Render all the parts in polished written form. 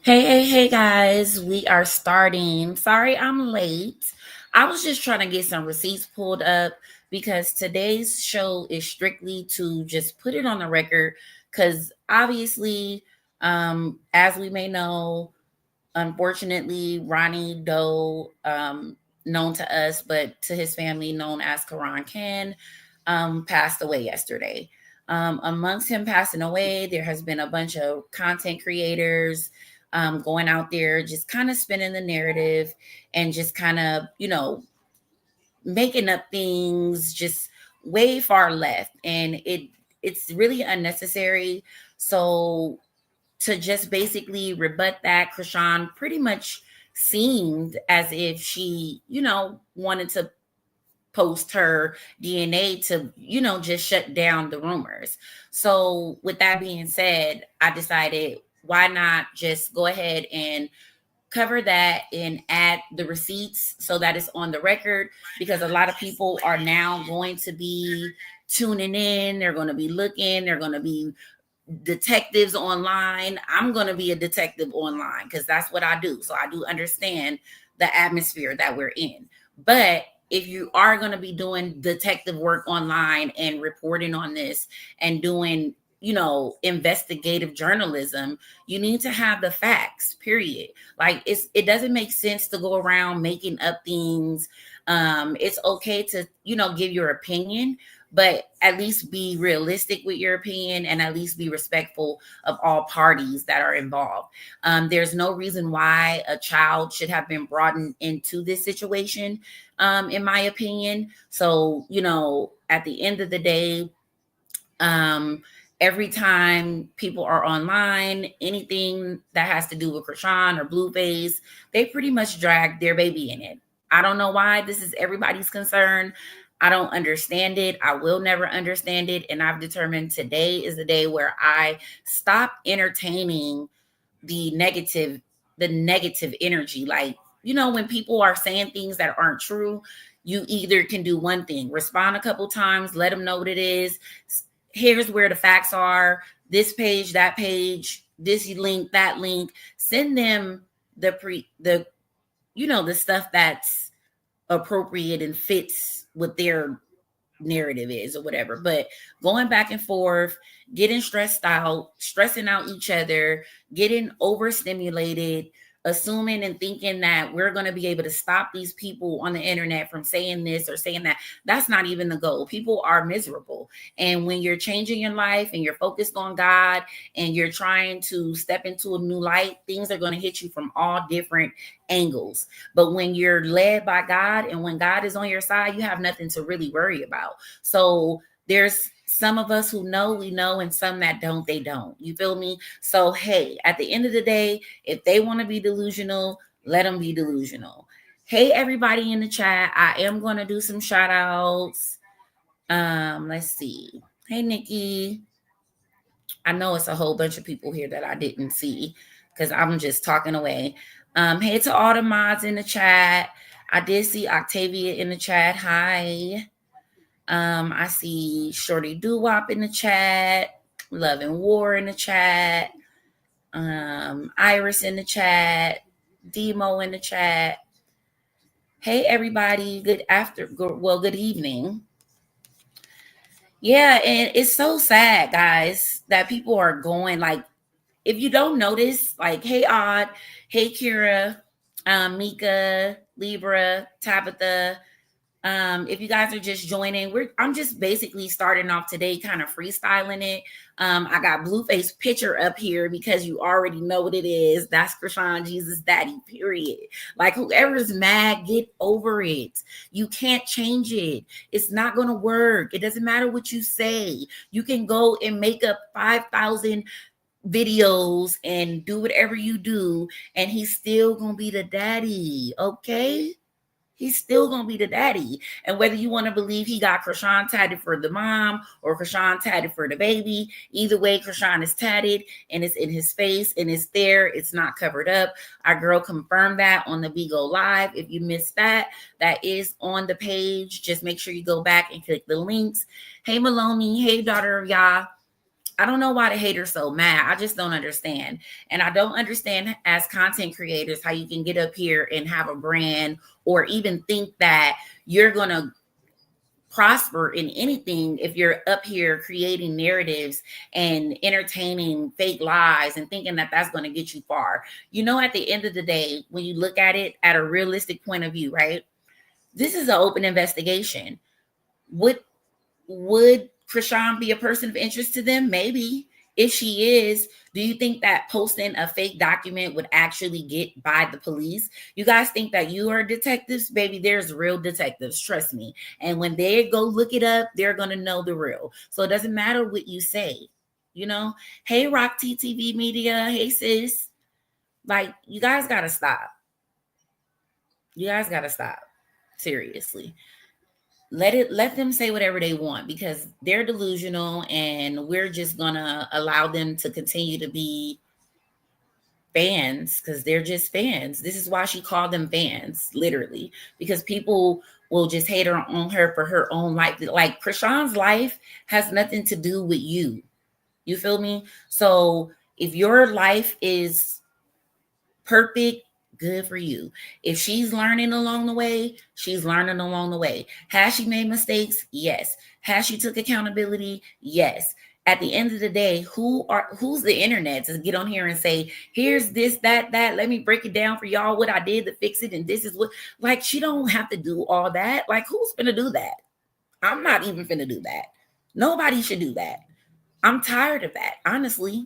Hey, guys, we are starting. Sorry, I'm late. I was just trying to get some receipts pulled up because today's show is strictly to just put it on the record. Because obviously, as we may know, unfortunately, Ronnie Doe, known to us, but to his family, known as Karan Khan, passed away yesterday. Amongst him passing away, there has been a bunch of content creators going out there, just kind of spinning the narrative and just kind of, making up things just way far left. And it's really unnecessary. So to just basically rebut that, Chrisean pretty much seemed as if she, wanted to post her DNA to, just shut down the rumors. So, with that being said, I decided why not just go ahead and cover that and add the receipts so that it's on the record, because a lot of people are now going to be tuning in, they're going to be looking, they're going to be detectives online. I'm going to be a detective online because that's what I do. So I do understand the atmosphere that we're in. But if you are going to be doing detective work online and reporting on this and doing, investigative journalism, you need to have the facts, period. Like it doesn't make sense to go around making up things. It's okay to, give your opinion, but at least be realistic with your opinion and at least be respectful of all parties that are involved. There's no reason why a child should have been brought into this situation, in my opinion. So, at the end of the day, every time people are online, anything that has to do with Chrisean or Blueface, they pretty much drag their baby in it. I don't know why this is everybody's concern. I don't understand it. I will never understand it. And I've determined today is the day where I stop entertaining the negative, the negative energy. Like, when people are saying things that aren't true, you either can do one thing, respond a couple times, let them know what it is. Here's where the facts are. This page, that page, this link, that link. Send them the the stuff that's appropriate and fits what their narrative is or whatever. But going back and forth, getting stressed out, stressing out each other, getting overstimulated, assuming and thinking that we're going to be able to stop these people on the internet from saying this or saying that. That's not even the goal. People are miserable. And when you're changing your life and you're focused on God and you're trying to step into a new light, things are going to hit you from all different angles. But when you're led by God and when God is on your side, you have nothing to really worry about. So there's some of us who know, we know, and some that don't, they don't. You feel me? So, hey, at the end of the day, if they want to be delusional, let them be delusional. Hey, everybody in the chat, I am going to do some shout outs. Let's see. Hey, Nikki. I know it's a whole bunch of people here that I didn't see because I'm just talking away. Hey to all the mods in the chat. I did see Octavia in the chat. Hi. I see Shorty Doo-Wop in the chat. Love and War in the chat. Iris in the chat. Demo in the chat. Hey everybody. Good evening. Yeah, and it's so sad, guys, that people are going like, if you don't notice, like, hey Odd, hey Kira, Mika, Libra, Tabitha, if you guys are just joining, I'm just basically starting off today kind of freestyling it. I got Blueface picture up here because you already know what it is. That's Chrisean Jesus Daddy, period. Like, whoever's mad, get over it. You can't change it. It's not going to work. It doesn't matter what you say. You can go and make up 5,000 videos and do whatever you do, and he's still going to be the daddy, okay? He's still going to be the daddy. And whether you want to believe he got Chrisean tatted for the mom or Chrisean tatted for the baby, either way, Chrisean is tatted and it's in his face and it's there. It's not covered up. Our girl confirmed that on the Bigo Live. If you missed that, that is on the page. Just make sure you go back and click the links. Hey, Maloney. Hey, daughter of Yah. I don't know why the haters so mad. I just don't understand. And I don't understand as content creators how you can get up here and have a brand or even think that you're going to prosper in anything if you're up here creating narratives and entertaining fake lies and thinking that that's going to get you far. You know, at the end of the day, when you look at it at a realistic point of view, right? This is an open investigation. Would Chrisean be a person of interest to them? Maybe. If she is, do you think that posting a fake document would actually get by the police? You guys think that you are detectives? Baby, there's real detectives, trust me. And when they go look it up, they're going to know the real. So it doesn't matter what you say, you know? Hey, Rock TTV Media. Hey, sis. Like, you guys got to stop. You guys got to stop. Seriously. Let them say whatever they want because they're delusional and we're just gonna allow them to continue to be fans because they're just fans. This is why she called them fans, literally, because people will just hate her on her for her own life. Like Chrisean's life has nothing to do with you. You feel me? So if your life is perfect, good for you. If she's learning along the way, she's learning along the way. Has she made mistakes? Yes. Has she took accountability? Yes. At the end of the day, who's the internet to get on here and say, here's this, that, let me break it down for y'all what I did to fix it. And this is what, like, she don't have to do all that. Like, who's gonna do that? I'm not even finna do that. Nobody should do that. I'm tired of that, honestly.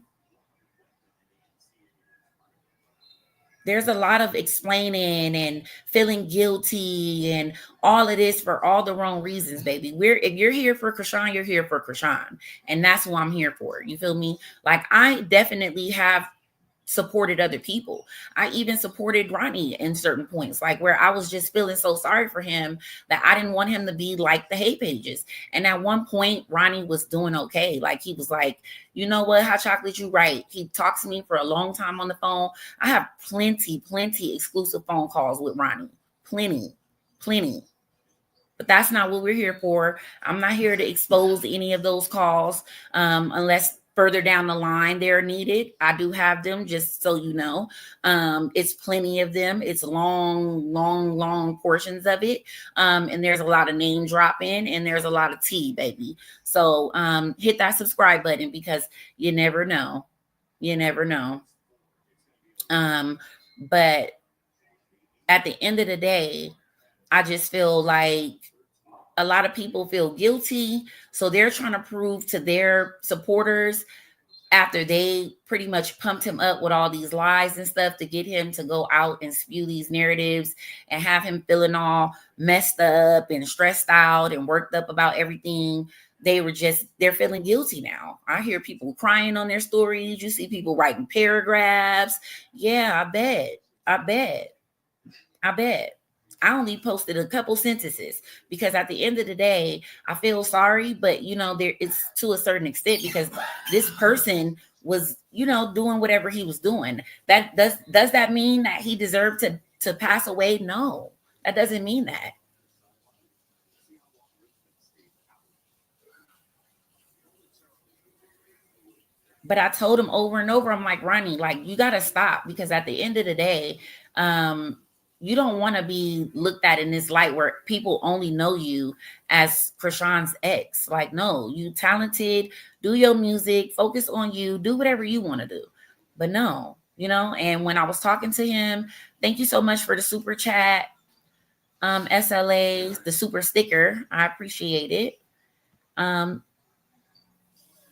There's a lot of explaining and feeling guilty and all of this for all the wrong reasons, baby. If you're here for Chrisean, you're here for Chrisean. And that's who I'm here for. You feel me? Like I definitely have supported other people. I even supported Ronnie in certain points, like where I was just feeling so sorry for him that I didn't want him to be like the hate pages. And at one point, Ronnie was doing okay. Like he was like, you know what, Hot Chocolate, you right. He talks to me for a long time on the phone. I have plenty exclusive phone calls with Ronnie. Plenty. But that's not what we're here for. I'm not here to expose any of those calls unless further down the line they're needed. I do have them, just so you know. It's plenty of them. It's long portions of it. And there's a lot of name dropping and there's a lot of tea, baby. So hit that subscribe button because you never know. You never know. But at the end of the day, I just feel like a lot of people feel guilty. So they're trying to prove to their supporters after they pretty much pumped him up with all these lies and stuff to get him to go out and spew these narratives and have him feeling all messed up and stressed out and worked up about everything. They're feeling guilty now. I hear people crying on their stories. You see people writing paragraphs. Yeah, I bet. I only posted a couple sentences because at the end of the day, I feel sorry, but it's to a certain extent because this person was, doing whatever he was doing. That does that mean that he deserved to pass away? No, that doesn't mean that. But I told him over and over, I'm like, Ronnie, like you gotta stop because at the end of the day, you don't want to be looked at in this light where people only know you as Chrisean's ex. Like, no, you talented, do your music, focus on you, do whatever you want to do. But no, and when I was talking to him, thank you so much for the super chat, SLA, the super sticker. I appreciate it.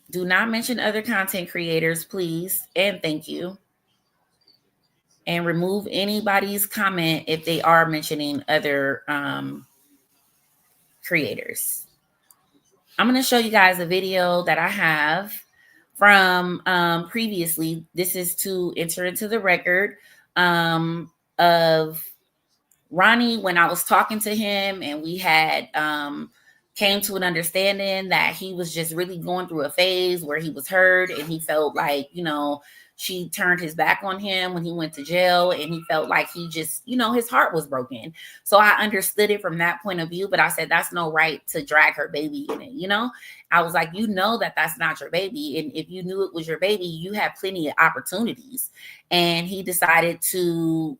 Do not mention other content creators, please. And thank you. And remove anybody's comment if they are mentioning other creators. I'm going to show you guys a video that I have from previously. This is to enter into the record of Ronnie when I was talking to him and we had came to an understanding that he was just really going through a phase where he was hurt and he felt like, she turned his back on him when he went to jail, and he felt like he just, his heart was broken. So I understood it from that point of view, but I said, that's no right to drag her baby in it. I was like, that that's not your baby. And if you knew it was your baby, you had plenty of opportunities. And he decided to,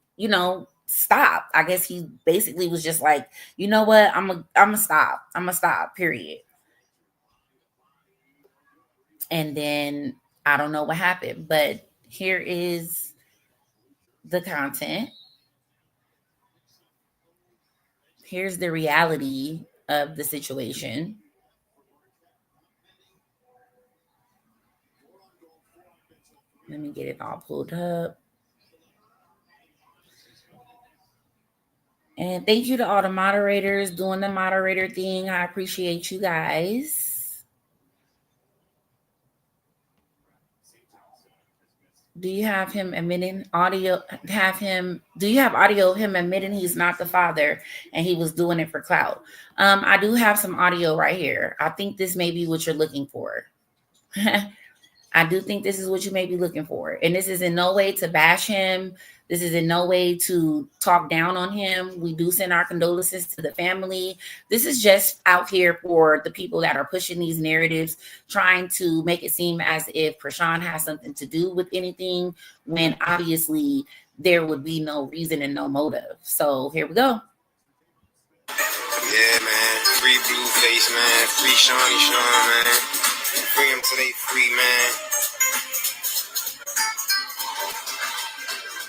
stop. I guess he basically was just like, you know what? I'm gonna stop. I'm gonna stop, period. And then I don't know what happened, but here is the content. Here's the reality of the situation. Let me get it all pulled up. And thank you to all the moderators doing the moderator thing. I appreciate you guys. Do you have him admitting audio? Do you have audio of him admitting he's not the father and he was doing it for clout? I do have some audio right here. I think this may be what you're looking for. I do think this is what you may be looking for. And this is in no way to bash him. This is in no way to talk down on him. We do send our condolences to the family. This is just out here for the people that are pushing these narratives, trying to make it seem as if Chrisean has something to do with anything, when obviously there would be no reason and no motive. So here we go. Yeah, man. Free Blueface, man. Free Shawnee Sean, man. Free him till they free, man.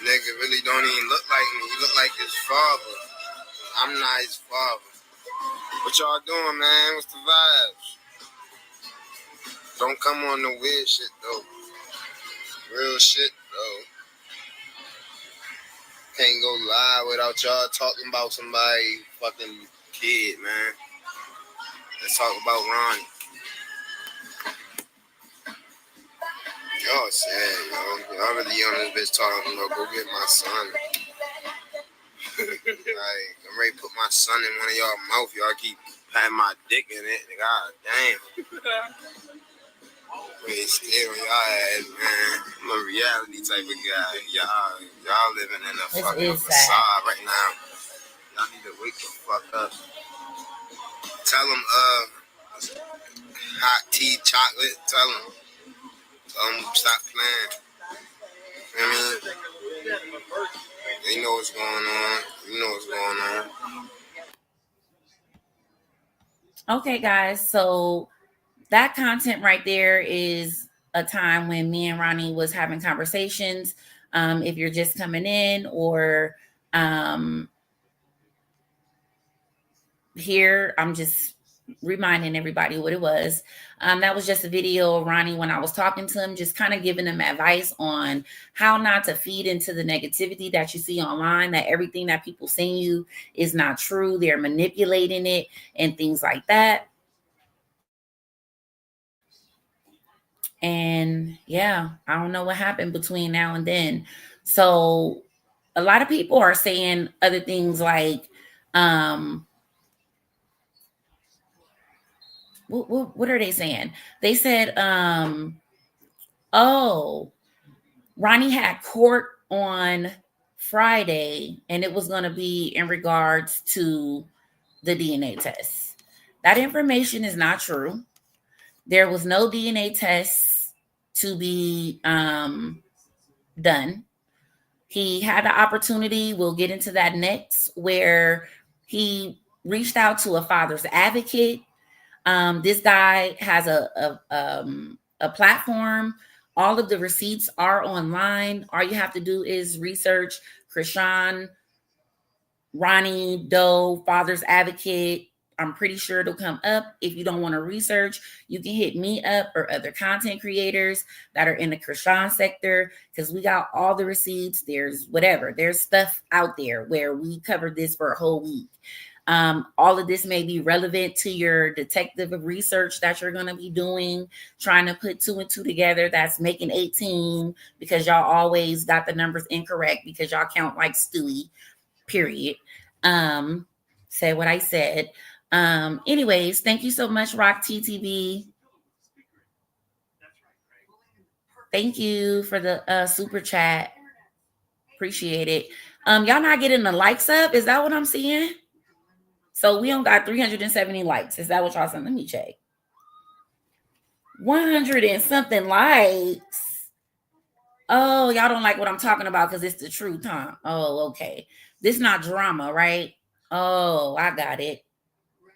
Nigga really don't even look like me. He look like his father. I'm not his father. What y'all doing, man? What's the vibes? Don't come on the weird shit, though. Real shit, though. Can't go live without y'all talking about somebody fucking kid, man. Let's talk about Ronnie. Y'all sad, yo. Y'all really on this bitch talking about go get my son. Like, I'm ready to put my son in one of y'all mouth. Y'all keep patting my dick in it. God damn. Wait, scared on y'all ass, man. I'm a reality type of guy. Y'all living in a fucking facade right now. Y'all need to wake the fuck up. Tell them, hot tea, chocolate. Tell them stop playing. You know what I mean? They know what's going on. You know what's going on. Okay, guys. So that content right there is a time when me and Ronnie was having conversations. If you're just coming in, or here, I'm just reminding everybody what it was. That was just a video of Ronnie when I was talking to him, just kind of giving him advice on how not to feed into the negativity that you see online, that everything that people send you is not true. They're manipulating it and things like that. And yeah, I don't know what happened between now and then. So a lot of people are saying other things like, what are they saying? They said, oh, Ronnie had court on Friday, and it was going to be in regards to the DNA test. That information is not true. There was no DNA test to be done. He had the opportunity, we'll get into that next, where he reached out to a father's advocate. This guy has a platform. All of the receipts are online. All you have to do is research Chrisean, Ronnie, Doe, Father's Advocate. I'm pretty sure it'll come up. If you don't want to research, you can hit me up or other content creators that are in the Chrisean sector, because we got all the receipts. There's whatever. There's stuff out there where we covered this for a whole week. All of this may be relevant to your detective research that you're going to be doing, trying to put 2 and 2 together. That's making 18, because y'all always got the numbers incorrect because y'all count like Stewie, period. Say what I said. Anyways, thank you so much, Rock TTV. Thank you for the super chat. Appreciate it. Y'all not getting the likes up? Is that what I'm seeing? So we don't got 370 likes. Is that what y'all saying? Let me check. 100 and something likes. Oh, y'all don't like what I'm talking about because it's the truth, huh? Oh, okay. This not drama, right? Oh, I got it.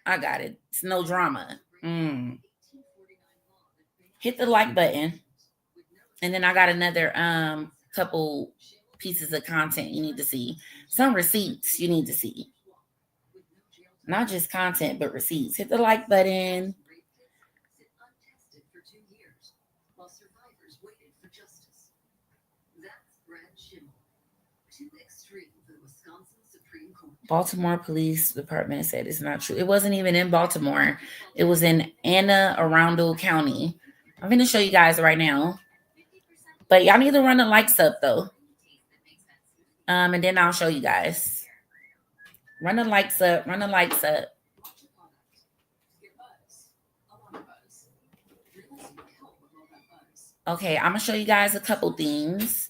It's no drama. Hit the like button. And then I got another couple pieces of content you need to see. Some receipts you need to see. Not just content, but receipts. Hit the like button. Baltimore Police Department said it's not true. It wasn't even in Baltimore. It was in Anne Arundel County. I'm going to show you guys right now. But y'all need to run the likes up, though. And then I'll show you guys. Run the likes up. Run the likes up. Okay, I'm going to show you guys a couple things.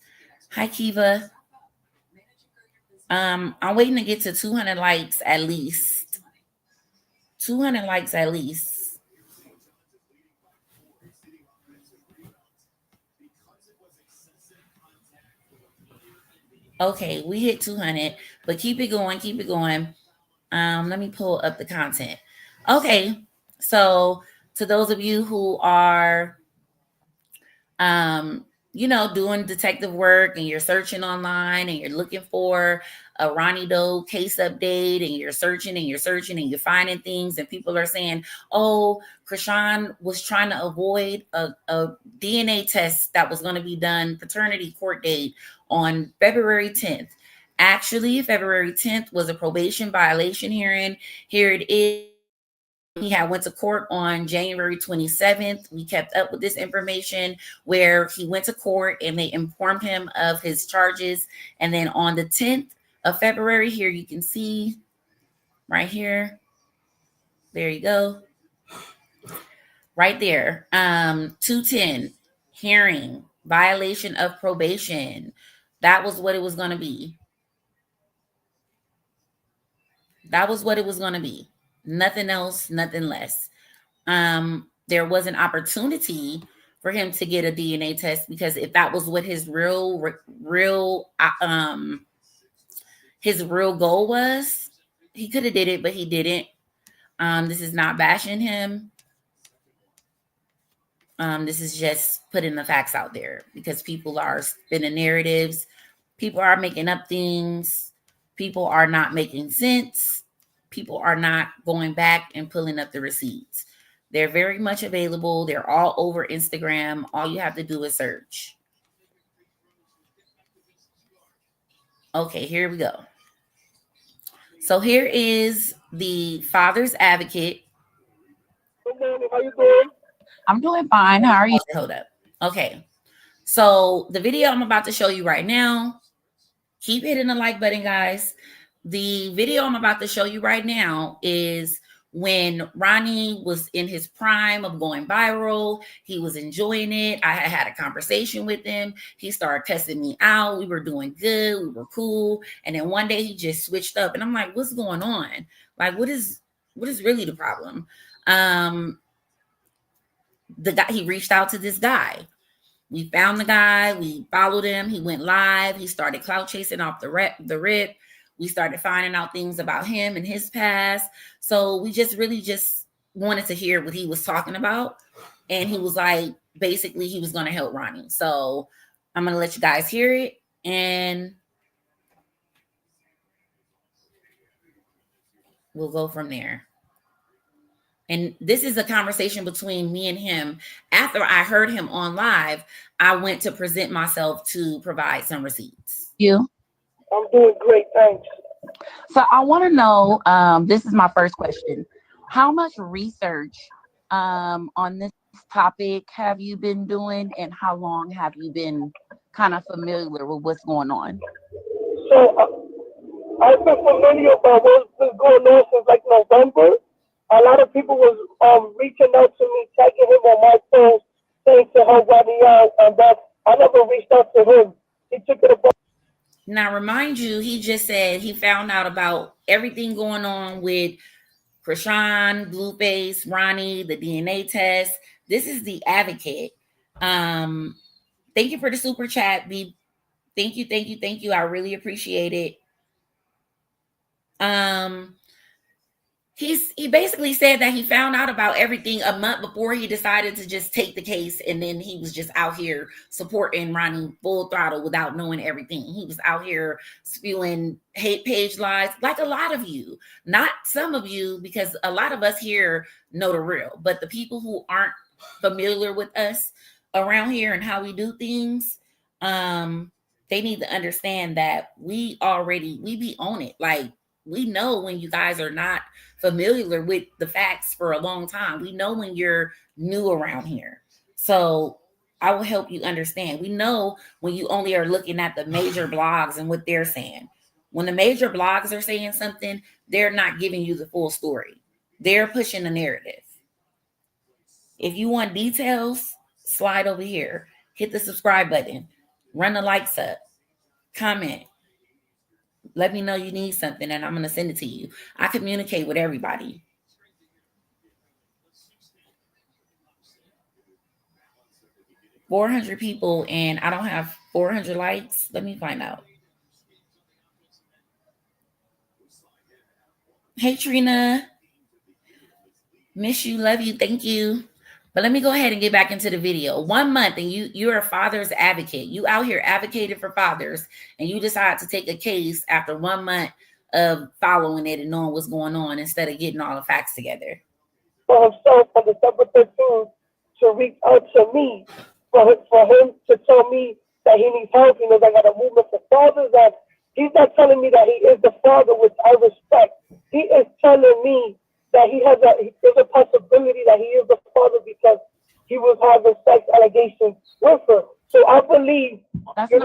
Hi, Kiva. I'm waiting to get to 200 likes at least. 200 likes at least. Okay, we hit 200, but keep it going, keep it going. Let me pull up the content. Okay, so to those of you who are doing detective work and you're searching online and you're looking for a Ronnie Doe case update and you're searching and you're finding things and people are saying, oh, Chrisean was trying to avoid a DNA test that was going to be done, paternity court date on February 10th. Actually, February 10th was a probation violation hearing. Here it is. He had went to court on January 27th. We kept up with this information where he went to court and they informed him of his charges. And then on the 10th of February, here you can see right here. There you go. Right there. 210 hearing, violation of probation. That was what it was going to be. That was what it was going to be. Nothing else, nothing less. There was an opportunity for him to get a DNA test because if that was what his real goal was, he could have did it, but he didn't. This is not bashing him. This is just putting the facts out there because people are spinning narratives. People are making up things. People are not making sense. People are not going back and pulling up the receipts. They're very much available. They're all over Instagram. All you have to do is search. Okay, here we go. So here is the father's advocate. Good morning. How you doing? I'm doing fine. How are you? Hold up. Okay. So the video I'm about to show you right now, keep hitting the like button, guys. The video I'm about to show you right now is when Ronnie was in his prime of going viral. He was enjoying it. I had a conversation with him. He started cussing me out. We were doing good. We were cool. And then one day he just switched up. And I'm like, what's going on? Like, what is really the problem? The guy, he reached out to this guy. We found the guy. We followed him. He went live. He started clout chasing off the rip. We started finding out things about him and his past. So we just really just wanted to hear what he was talking about. And he was like, basically, he was going to help Ronnie. So I'm going to let you guys hear it. And we'll go from there. And this is a conversation between me and him. After I heard him on live, I went to present myself to provide some receipts. You? I'm doing great, thanks. So I want to know, this is my first question. How much research on this topic have you been doing, and how long have you been kind of familiar with what's going on? So I've been familiar about what's been going on since like November. A lot of people was reaching out to me, tagging him on my post, saying to help Ronnie out, and that's I never reached out to him. He took it upon. Now, remind you, he just said he found out about everything going on with Chrisean, Blueface, Ronnie, the DNA test. This is the Advocate. Thank you for the super chat, B. Thank you, thank you, thank you. I really appreciate it. He basically said that he found out about everything a month before he decided to just take the case, and then he was just out here supporting Ronnie full throttle without knowing everything. He was out here spewing hate page lies, like a lot of you. Not some of you, because a lot of us here know the real, but the people who aren't familiar with us around here and how we do things, they need to understand that we be on it. Like, we know when you guys are not familiar with the facts for a long time. We know when you're new around here. So I will help you understand. We know when you only are looking at the major blogs and what they're saying. When the major blogs are saying something, they're not giving you the full story. They're pushing a narrative. If you want details, slide over here. Hit the subscribe button. Run the likes up. Comment. Let me know you need something and I'm going to send it to you. I communicate with everybody. $400 people and I don't have 400 likes. Let me find out. Hey, Trina. Miss you, love you, thank you. But let me go ahead and get back into the video. 1 month and you're a father's advocate. You out here advocated for fathers and you decide to take a case after 1 month of following it and knowing what's going on instead of getting all the facts together. For himself on December 13th to reach out to me, for him to tell me that he needs help. He knows I got a movement for fathers, and he's not telling me that he is the father, which I respect. He is telling me that there's a possibility that he is the father because he was having sex allegations with her. So I believe, that he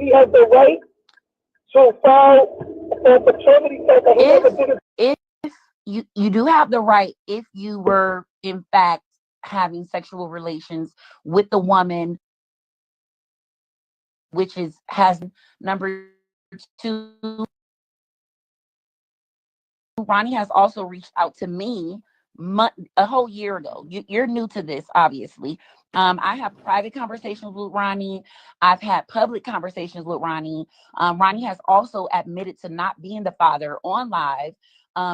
has the right to file for paternity test that he never did it. If you do have the right, if you were in fact having sexual relations with the woman, which has number 2. Ronnie has also reached out to me a whole year ago. You're new to this, obviously. I have private conversations with Ronnie. I've had public conversations with Ronnie. Ronnie has also admitted to not being the father on live,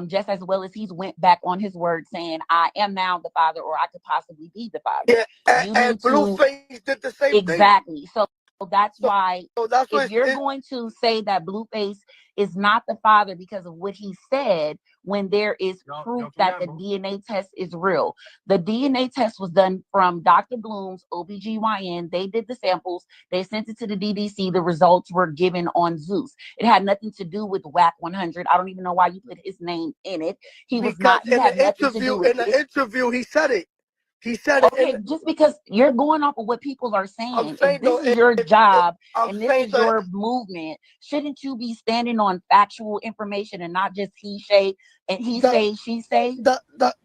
just as well as he's went back on his word saying, I am now the father, or I could possibly be the father. Yeah, and Blueface did the same thing. Exactly. So that's why if you're going to say that Blueface is not the father because of what he said, when there is proof that the DNA test is real. The DNA test was done from Dr. Bloom's OBGYN. They did the samples. They sent it to the DDC. The results were given on Zeus. It had nothing to do with WAC 100. I don't even know why you put his name in it. He was not. He had nothing to do with it. In the interview, he said it. He said okay, just because you're going off of what people are saying, if this is your job and this is your movement, shouldn't you be standing on factual information and not just he say and say, she say?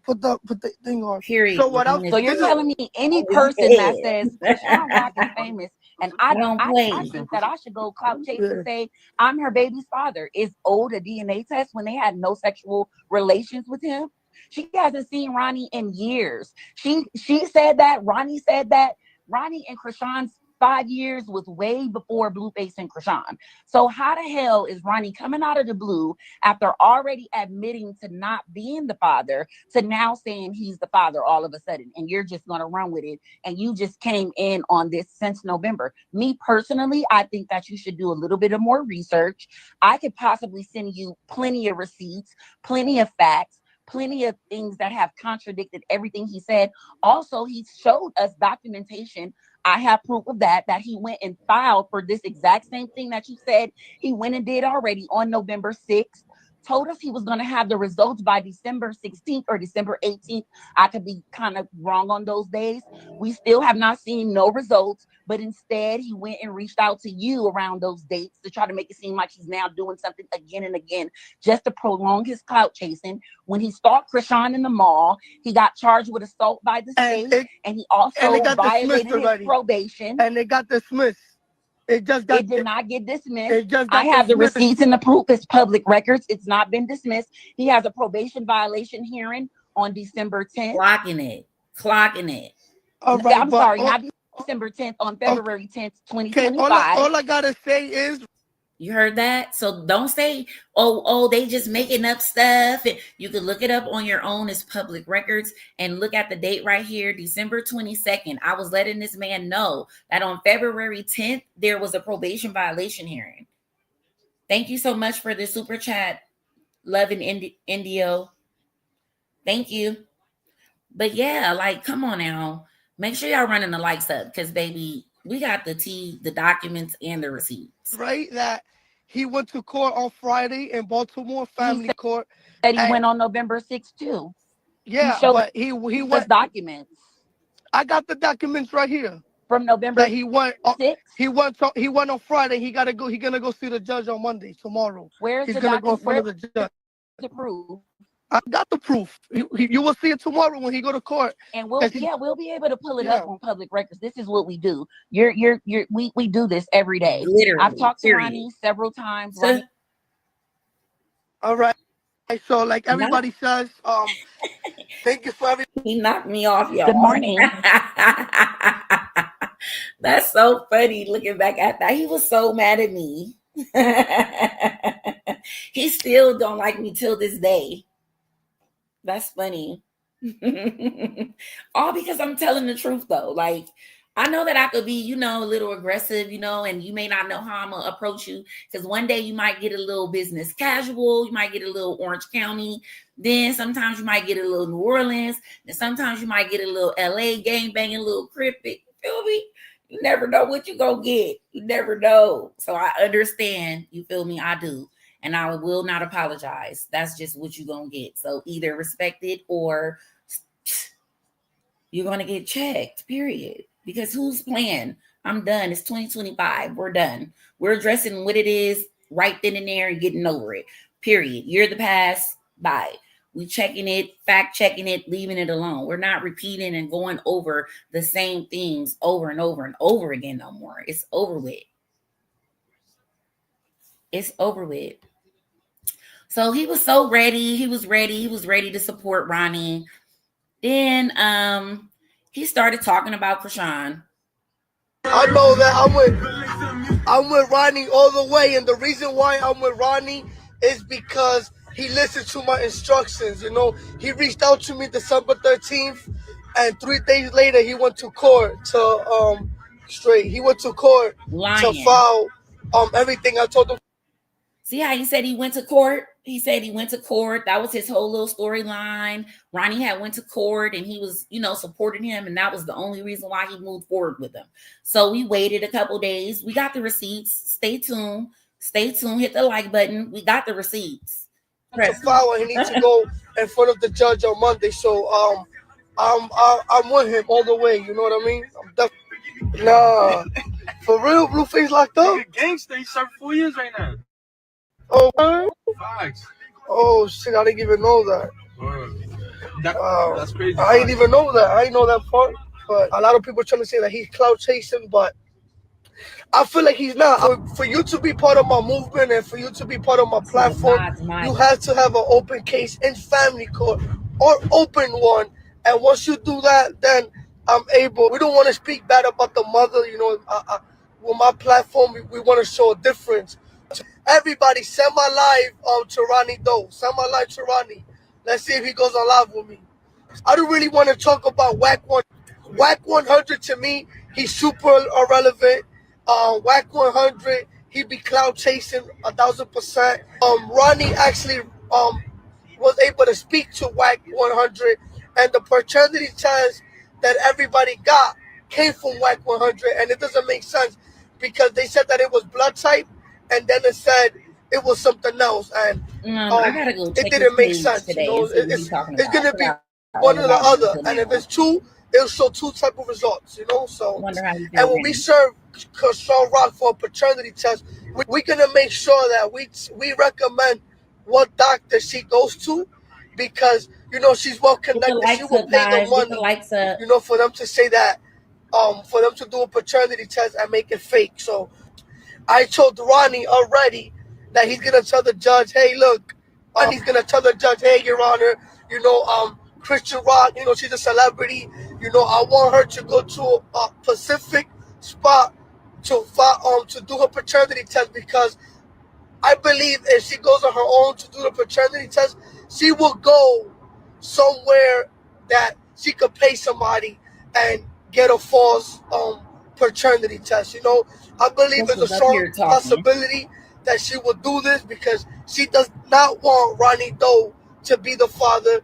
Put the thing on. Period. So you're telling me any person that says Chrisean Rock is famous, and I think that I should go clout chase and say I'm her baby's father, is owed a DNA test when they had no sexual relations with him? She hasn't seen Ronnie in years. She said that. Ronnie said that. Ronnie and Chrisean's 5 years was way before Blueface and Chrisean. So how the hell is Ronnie coming out of the blue after already admitting to not being the father to now saying he's the father all of a sudden? And you're just going to run with it. And you just came in on this since November. Me personally, I think that you should do a little bit of more research. I could possibly send you plenty of receipts, plenty of facts, plenty of things that have contradicted everything he said. Also, he showed us documentation. I have proof of that he went and filed for this exact same thing that you said he went and did already on November 6th told us he was going to have the results by December 16th or December 18th. I could be kind of wrong on those days. We still have not seen no results, but instead he went and reached out to you around those dates to try to make it seem like he's now doing something again and again just to prolong his clout chasing. When he stalked Chrisean in the mall, he got charged with assault by the state, and he also violated his probation. And it got dismissed. It did not get dismissed. I have the receipts and the proof. It's public records. It's not been dismissed. He has a probation violation hearing on December 10th. Clocking it. All right, I'm sorry, not December 10th, on February 10th, 2025. All I gotta say is, you heard that? So don't say, oh, they just making up stuff. You can look it up on your own as public records and look at the date right here, December 22nd. I was letting this man know that on February 10th, there was a probation violation hearing. Thank you so much for the super chat, Love and Indio. Thank you. But yeah, like, come on now. Make sure y'all running the likes up because, baby, we got the documents and the receipts. Right, that he went to court on Friday in Baltimore, family court. And he went on November 6th too. Yeah, but he went documents. I got the documents right here from November. That he went. 6th? He went on Friday. He's gonna go see the judge on Monday, tomorrow. He's gonna go in front of the judge. The proof. I got the proof. You will see it tomorrow when he go to court. And we'll be able to pull it up on public records. This is what we do. We do this every day. Literally. I've talked to Ronnie several times. All right. So like everybody says, thank you for everything. He knocked me off, y'all. Good morning. That's so funny looking back at that. He was so mad at me. He still don't like me till this day. That's funny. All because I'm telling the truth though. Like, I know that I could be, a little aggressive, and you may not know how I'm going to approach you because one day you might get a little business casual. You might get a little Orange County. Then sometimes you might get a little New Orleans. And sometimes you might get a little LA gang banging, a little cryptic. You feel me? You never know what you're going to get. You never know. So I understand. You feel me? I do. And I will not apologize. That's just what you're going to get. So either respect it or you're going to get checked, period. Because who's playing? I'm done. It's 2025. We're done. We're addressing what it is right then and there and getting over it, period. You're the past. Bye. We checking it, fact checking it, leaving it alone. We're not repeating and going over the same things over and over and over again no more. It's over with. It's over with. So he was so ready. He was ready to support Ronnie. Then he started talking about Chrisean. I know that I'm with Ronnie all the way, and the reason why I'm with Ronnie is because he listened to my instructions. He reached out to me December 13th, and 3 days later he went to court to He went to court to file everything I told him. See how he said he went to court? He said he went to court. That was his whole little storyline. Ronnie had went to court and he was, supporting him. And that was the only reason why he moved forward with him. So we waited a couple days. We got the receipts. Stay tuned. Hit the like button. We got the receipts. To file, he needs to go in front of the judge on Monday. So I'm with him all the way. You know what I mean? Nah, for real, Blueface locked up. He's a gangster. He served 4 years right now. Oh, man. Facts. Oh shit! I didn't even know that. That's crazy. I didn't even know that. I didn't know that part. But a lot of people are trying to say that he's clout chasing, but I feel like he's not. For you to be part of my movement and for you to be part of my platform, you have to have an open case in family court or open one. And once you do that, then I'm able. We don't want to speak bad about the mother. With my platform, we want to show a difference. Everybody, send my live to Ronnie though. Send my live to Ronnie. Let's see if he goes on live with me. I don't really want to talk about Whack 100 to me. He's super irrelevant. Whack 100, he be cloud chasing 1,000%. Ronnie actually was able to speak to Whack 100, and the paternity test that everybody got came from Whack 100, and it doesn't make sense because they said that it was blood type. And then it said it was something else, and I gotta go check it didn't make his sense. today and see what he's talking about. It's gonna be one or the other, and if it's two, it'll show two type of results. So wonder how you and when we serve Chrisean Rock for a paternity test, we're gonna make sure that we recommend what doctor she goes to, because she's well connected. She will pay the money, for them to say that, for them to do a paternity test and make it fake. So I told Ronnie already that he's gonna tell the judge, hey, look, and he's gonna tell the judge, hey, Your Honor, Chrisean Rock, she's a celebrity. I want her to go to a Pacific spot to do her paternity test, because I believe if she goes on her own to do the paternity test, she will go somewhere that she could pay somebody and get a false paternity test. I believe there's a strong possibility that she will do this, because she does not want Ronnie Doe to be the father.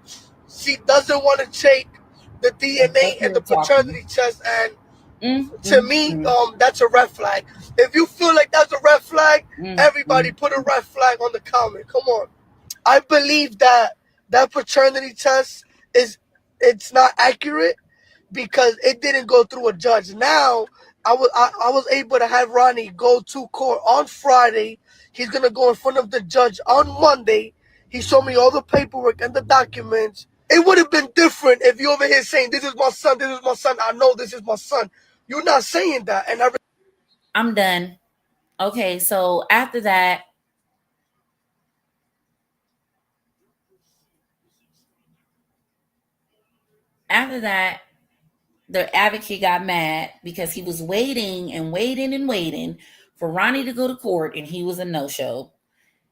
She doesn't want to take the DNA and the paternity test, and to me, that's a red flag. If you feel like that's a red flag, everybody put a red flag on the comment. Come on. I believe that paternity test it's not accurate, because it didn't go through a judge. Now I was able to have Ronnie go to court on Friday. He's gonna go in front of the judge on Monday. He showed me all the paperwork and the documents. It would have been different if you over here saying, this is my son, this is my son, I know this is my son. You're not saying that. And I'm done. Okay, so after that, the advocate got mad because he was waiting and waiting and waiting for Ronnie to go to court, and he was a no-show.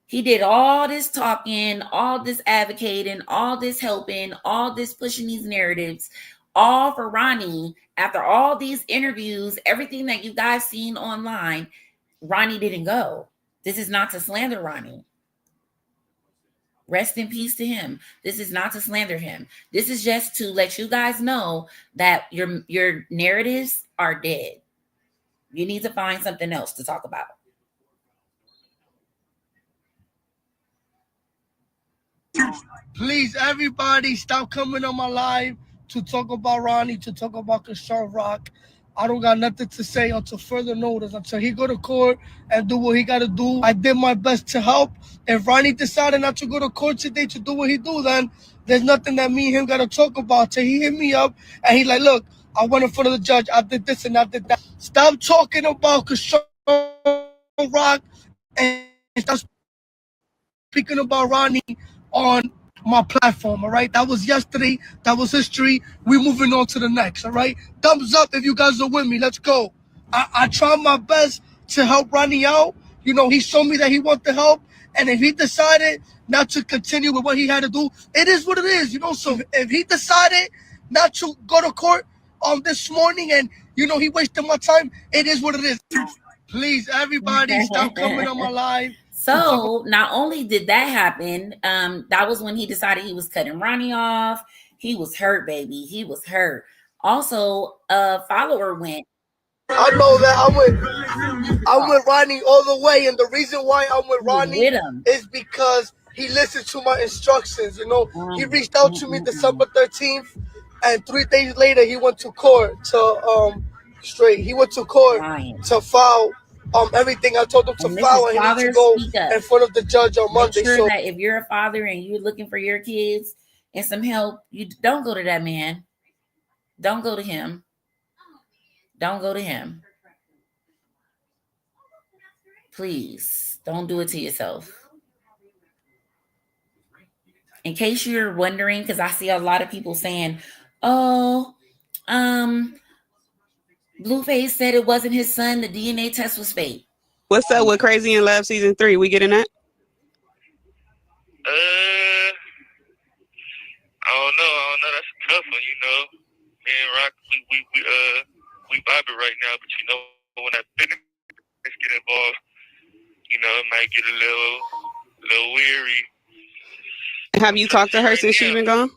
He did all this talking, all this advocating, all this helping, all this pushing these narratives, all for Ronnie. After all these interviews, everything that you guys seen online, Ronnie didn't go. This is not to slander Ronnie. Rest in peace to him. This is not to slander him. This is just to let you guys know that your narratives are dead. You need to find something else to talk about. Please, everybody, stop coming on my live to talk about Ronnie, to talk about Chrisean Rock. I don't got nothing to say until further notice, until he go to court and do what he got to do. I did my best to help. If Ronnie decided not to go to court today to do what he do, then there's nothing that me and him got to talk about. Till he hit me up and he like, look, I went in front of the judge. I did this and I did that. Stop talking about Chrisean Rock and stop speaking about Ronnie on my platform, all right? That was yesterday. That was history. We're moving on to the next, all right? Thumbs up if you guys are with me. Let's go. I tried my best to help Ronnie out. He showed me that he wanted to help. And if he decided not to continue with what he had to do, it is what it is, So if he decided not to go to court this morning and, he wasted my time, it is what it is. Please, everybody, stop coming on my live. So not only did that happen, that was when he decided he was cutting Ronnie off. He was hurt, baby. He was hurt. Also, a follower went. I know that I'm with Ronnie all the way, and the reason why I'm with Ronnie is because he listened to my instructions. He reached out to me December 13th, and 3 days later he went to court to He went to court to file everything I told him to file, and he needs to go in front of the judge on Monday. Make sure that if you're a father and you're looking for your kids and some help, you don't go to that man. Don't go to him. Don't go to him. Please, don't do it to yourself. In case you're wondering, because I see a lot of people saying, oh, Blueface said it wasn't his son. The DNA test was fake. What's up with Chrisean Love season 3? We getting that? I don't know. That's a tough one, Me and Rock, we vibing right now, but when that business get involved, it might get a little weary. Have you talked to her since she's been gone?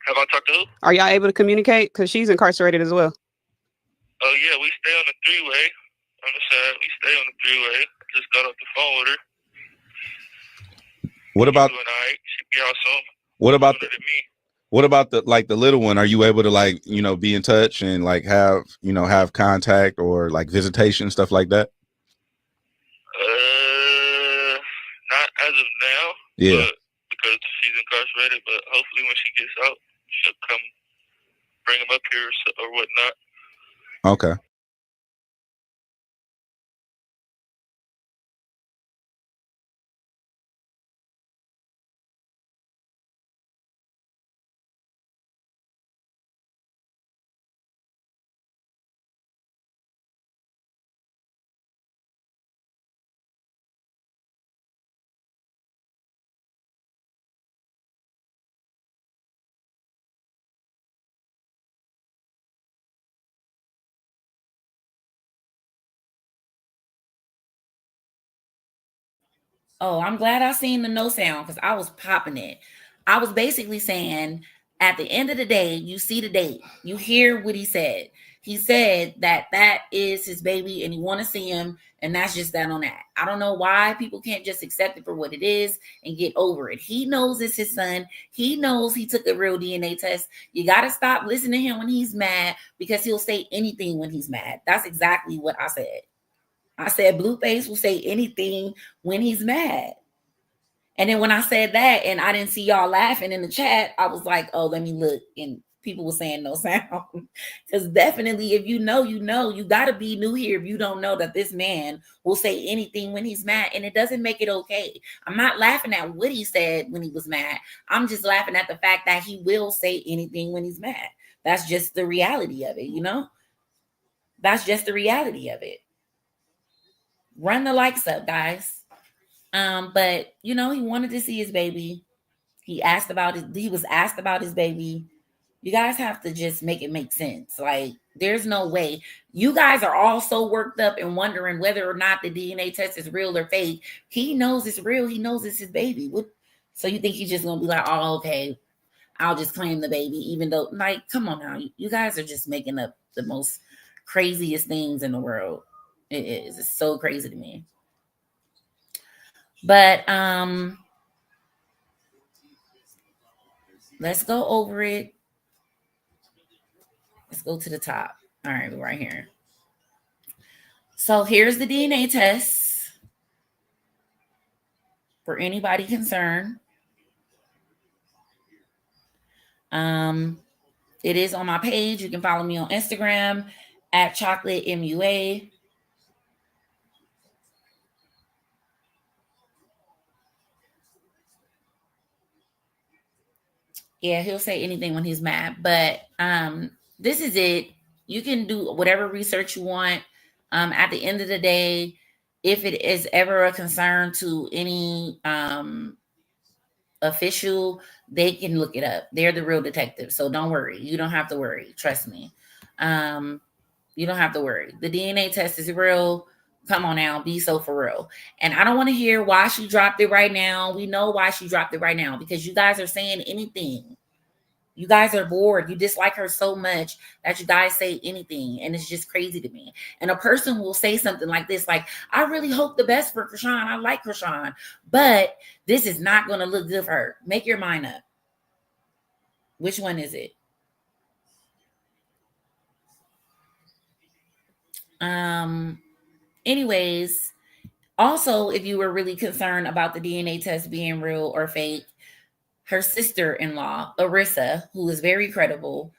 Have I talked to who? Are y'all able to communicate? Because she's incarcerated as well. Oh yeah, we stay on the three-way. On the side, we stay on the three-way. just got off the phone with her. What about? Doing all right. She be out soon. What about the me? What about the little one? Are you able to be in touch and have contact or like visitation, stuff like that? Not as of now. Yeah. But because she's incarcerated, but hopefully when she gets out, she'll come bring him up here or whatnot. Okay. Oh, I'm glad I seen the no sound because I was popping it. I was basically saying at the end of the day, you see the date, you hear what he said. He said that is his baby and he want to see him, and that's just that on that. I don't know why people can't just accept it for what it is and get over it. He knows it's his son. He knows he took a real DNA test. You got to stop listening to him when he's mad because he'll say anything when he's mad. That's exactly what I said. I said Blueface will say anything when he's mad. And then when I said that and I didn't see y'all laughing in the chat, I was like, oh, let me look. And people were saying no sound. Because definitely, if you know, you got to be new here if you don't know that this man will say anything when he's mad. And it doesn't make it okay. I'm not laughing at what he said when he was mad. I'm just laughing at the fact that he will say anything when he's mad. That's just the reality of it, you know? That's just the reality of it. Run the likes up, guys. But he wanted to see his baby. He was asked about his baby. You guys have to just make it make sense. Like, there's no way. You guys are all so worked up and wondering whether or not the DNA test is real or fake. He knows it's real. He knows it's his baby. So you think he's just gonna be like, oh, okay, I'll just claim the baby, even though, like, come on now. You guys are just making up the most craziest things in the world. It is. It's so crazy to me. But let's go over it. Let's go to the top. All right, we're right here. So here's the DNA test for anybody concerned. It is on my page. You can follow me on Instagram at @ChocolateMUA. Yeah, he'll say anything when he's mad. But this is it. You can do whatever research you want. At the end of the day, if it is ever a concern to any official, they can look it up. They're the real detective. So don't worry. You don't have to worry. Trust me. You don't have to worry. The DNA test is real. Come on now, be so for real. And I don't want to hear why she dropped it right now. We know why she dropped it right now, because you guys are saying anything. You guys are bored. You dislike her so much that you guys say anything. And it's just crazy to me. And a person will say something like this, like, I really hope the best for Chrisean. I like Chrisean, but this is not going to look good for her. Make your mind up. Which one is it? Anyways, also, if you were really concerned about the DNA test being real or fake, her sister-in-law, Arissa, who is very credible,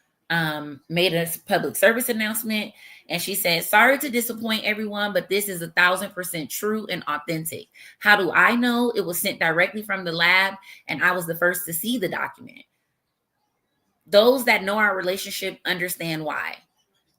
made a public service announcement, and she said, sorry to disappoint everyone, but this is 1,000% true and authentic. How do I know? It was sent directly from the lab, and I was the first to see the document. Those that know our relationship understand why.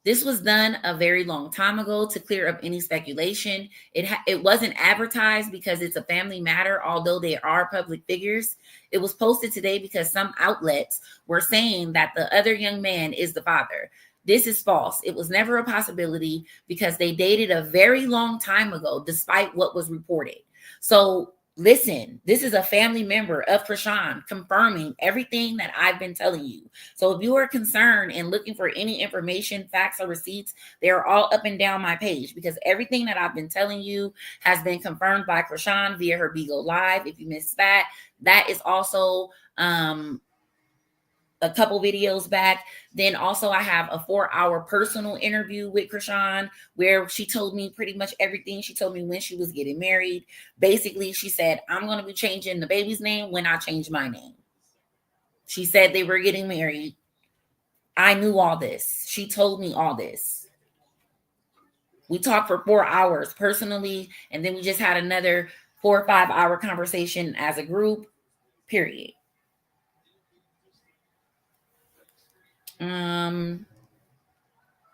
This was done a very long time ago to clear up any speculation. It wasn't advertised because it's a family matter, although they are public figures. It was posted today because some outlets were saying that the other young man is the father. This is false. It was never a possibility because they dated a very long time ago, despite what was reported. So Listen, this is a family member of Chrisean confirming everything that I've been telling you. So if you are concerned and looking for any information, facts, or receipts, they're all up and down my page, because everything that I've been telling you has been confirmed by Chrisean via her Bigo Live. If you missed that, that is also a couple videos back. Then also I have a 4-hour personal interview with Chrisean where she told me pretty much everything. She told me when she was getting married. Basically, she said, I'm going to be changing the baby's name when I change my name. She said they were getting married. I knew all this. She told me all this. We talked for 4 hours personally, and then we just had another 4 or 5 hour conversation as a group, period.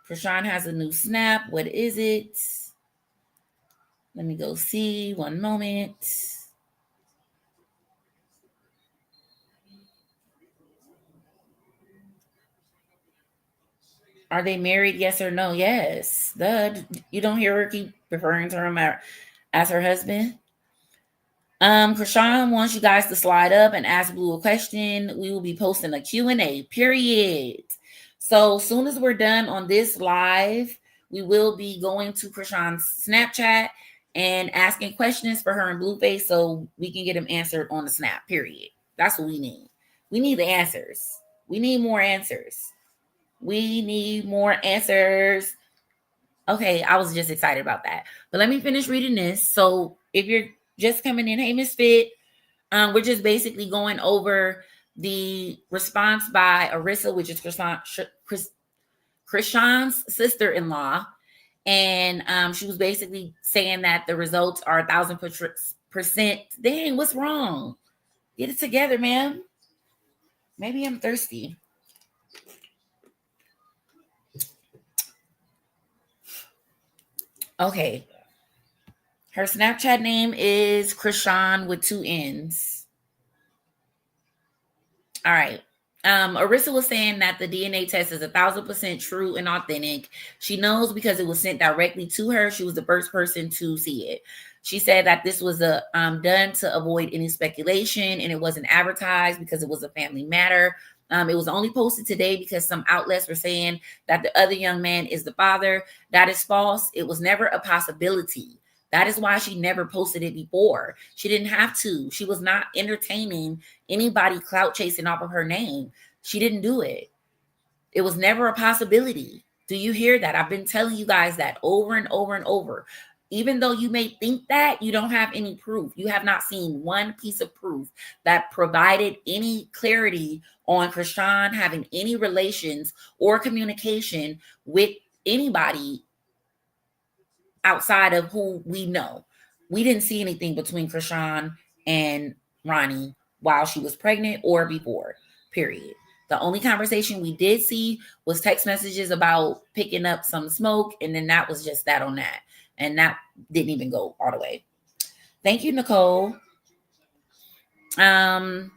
Chrisean has a new snap. What is it? Let me go see. One moment. Are they married? Yes or no? Yes. You don't hear her keep referring to him as her husband? Chrisean wants you guys to slide up and ask Blue a question. We will be posting a Q&A, period. So as soon as we're done on this live, we will be going to Chrisean's Snapchat and asking questions for her and Blueface so we can get them answered on the Snap, period. That's what we need. We need the answers. We need more answers. We need more answers. Okay, I was just excited about that. But let me finish reading this. So if you're just coming in, hey, Misfit, we're just basically going over the response by Arissa, which is Chrisean's sister-in-law. And she was basically saying that the results are 1,000%. Dang, what's wrong? Get it together, man. Maybe I'm thirsty. Okay. Her Snapchat name is Chrisean with 2 N's. All right. Arissa was saying that the DNA test is 1,000% true and authentic. She knows because it was sent directly to her. She was the first person to see it. She said that this was done to avoid any speculation, and it wasn't advertised because it was a family matter. It was only posted today because some outlets were saying that the other young man is the father. That is false. It was never a possibility. That is why she never posted it before. She didn't have to. She was not entertaining anybody clout chasing off of her name. She didn't do it. It was never a possibility. Do you hear that? I've been telling you guys that over and over and over. Even though you may think that, you don't have any proof. You have not seen one piece of proof that provided any clarity on Chrisean having any relations or communication with anybody outside of who we know. We didn't see anything between Chrisean and Ronnie while she was pregnant or before, period. The only conversation we did see was text messages about picking up some smoke, and then that was just that on that. And that didn't even go all the way. Thank you, Nicole. So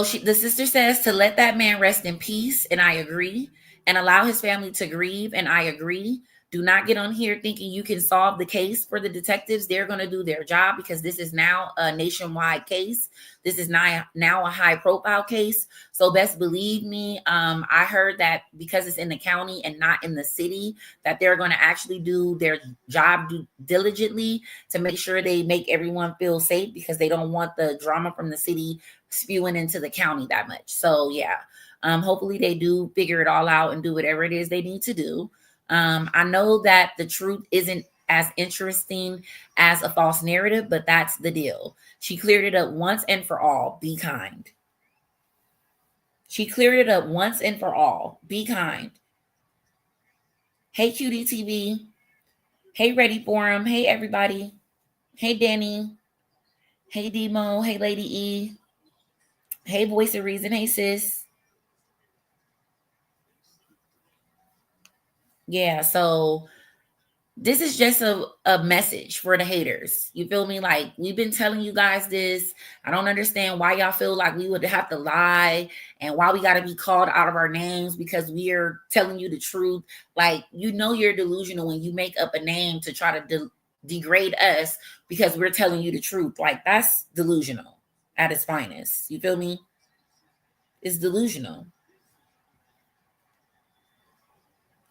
the sister says to let that man rest in peace, and I agree, and allow his family to grieve, and I agree. Do not get on here thinking you can solve the case for the detectives. They're going to do their job because this is now a nationwide case. This is now a high profile case. So best believe me, I heard that because it's in the county and not in the city, that they're going to actually do their job diligently to make sure they make everyone feel safe, because they don't want the drama from the city spewing into the county that much. So yeah, hopefully they do figure it all out and do whatever it is they need to do. I know that the truth isn't as interesting as a false narrative, but that's the deal. She cleared it up once and for all. Be kind. She cleared it up once and for all. Be kind. Hey, Cutie TV. Hey, Ready for him. Hey, everybody. Hey, Danny. Hey, Demo. Hey, Lady E. Hey, Voice of Reason. Hey, sis. Yeah, so this is just a message for the haters. You feel me? Like, we've been telling you guys this. I don't understand why y'all feel like we would have to lie and why we got to be called out of our names because we are telling you the truth. Like, you know you're delusional when you make up a name to try to degrade us because we're telling you the truth. Like, that's delusional at its finest. You feel me? It's delusional.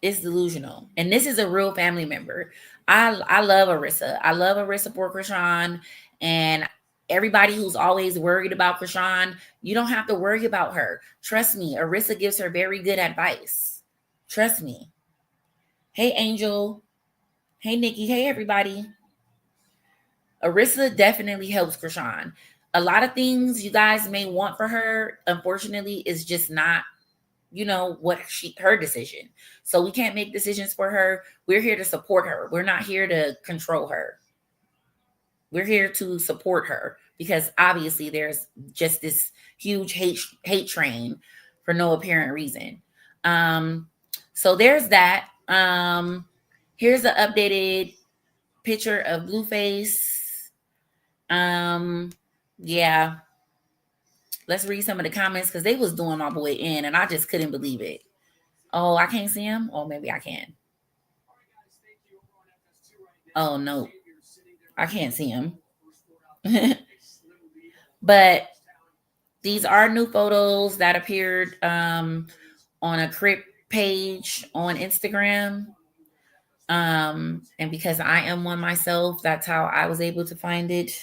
It's delusional. And this is a real family member. I love Arissa. I love Arissa for Chrisean. And everybody who's always worried about Chrisean, you don't have to worry about her. Trust me, Arissa gives her very good advice. Trust me. Hey, Angel. Hey, Nikki. Hey, everybody. Arissa definitely helps Chrisean. A lot of things you guys may want for her, unfortunately, is just not, what her decision. So we can't make decisions for her. We're here to support her. We're not here to control her. We're here to support her because obviously there's just this huge hate train for no apparent reason. So there's that. Here's an updated picture of Blueface. Yeah. Let's read some of the comments because they was doing my boy in and I just couldn't believe it. Oh, I can't see him? Or maybe I can. Oh, no. I can't see him. But these are new photos that appeared on a Crip page on Instagram. And because I am one myself, that's how I was able to find it.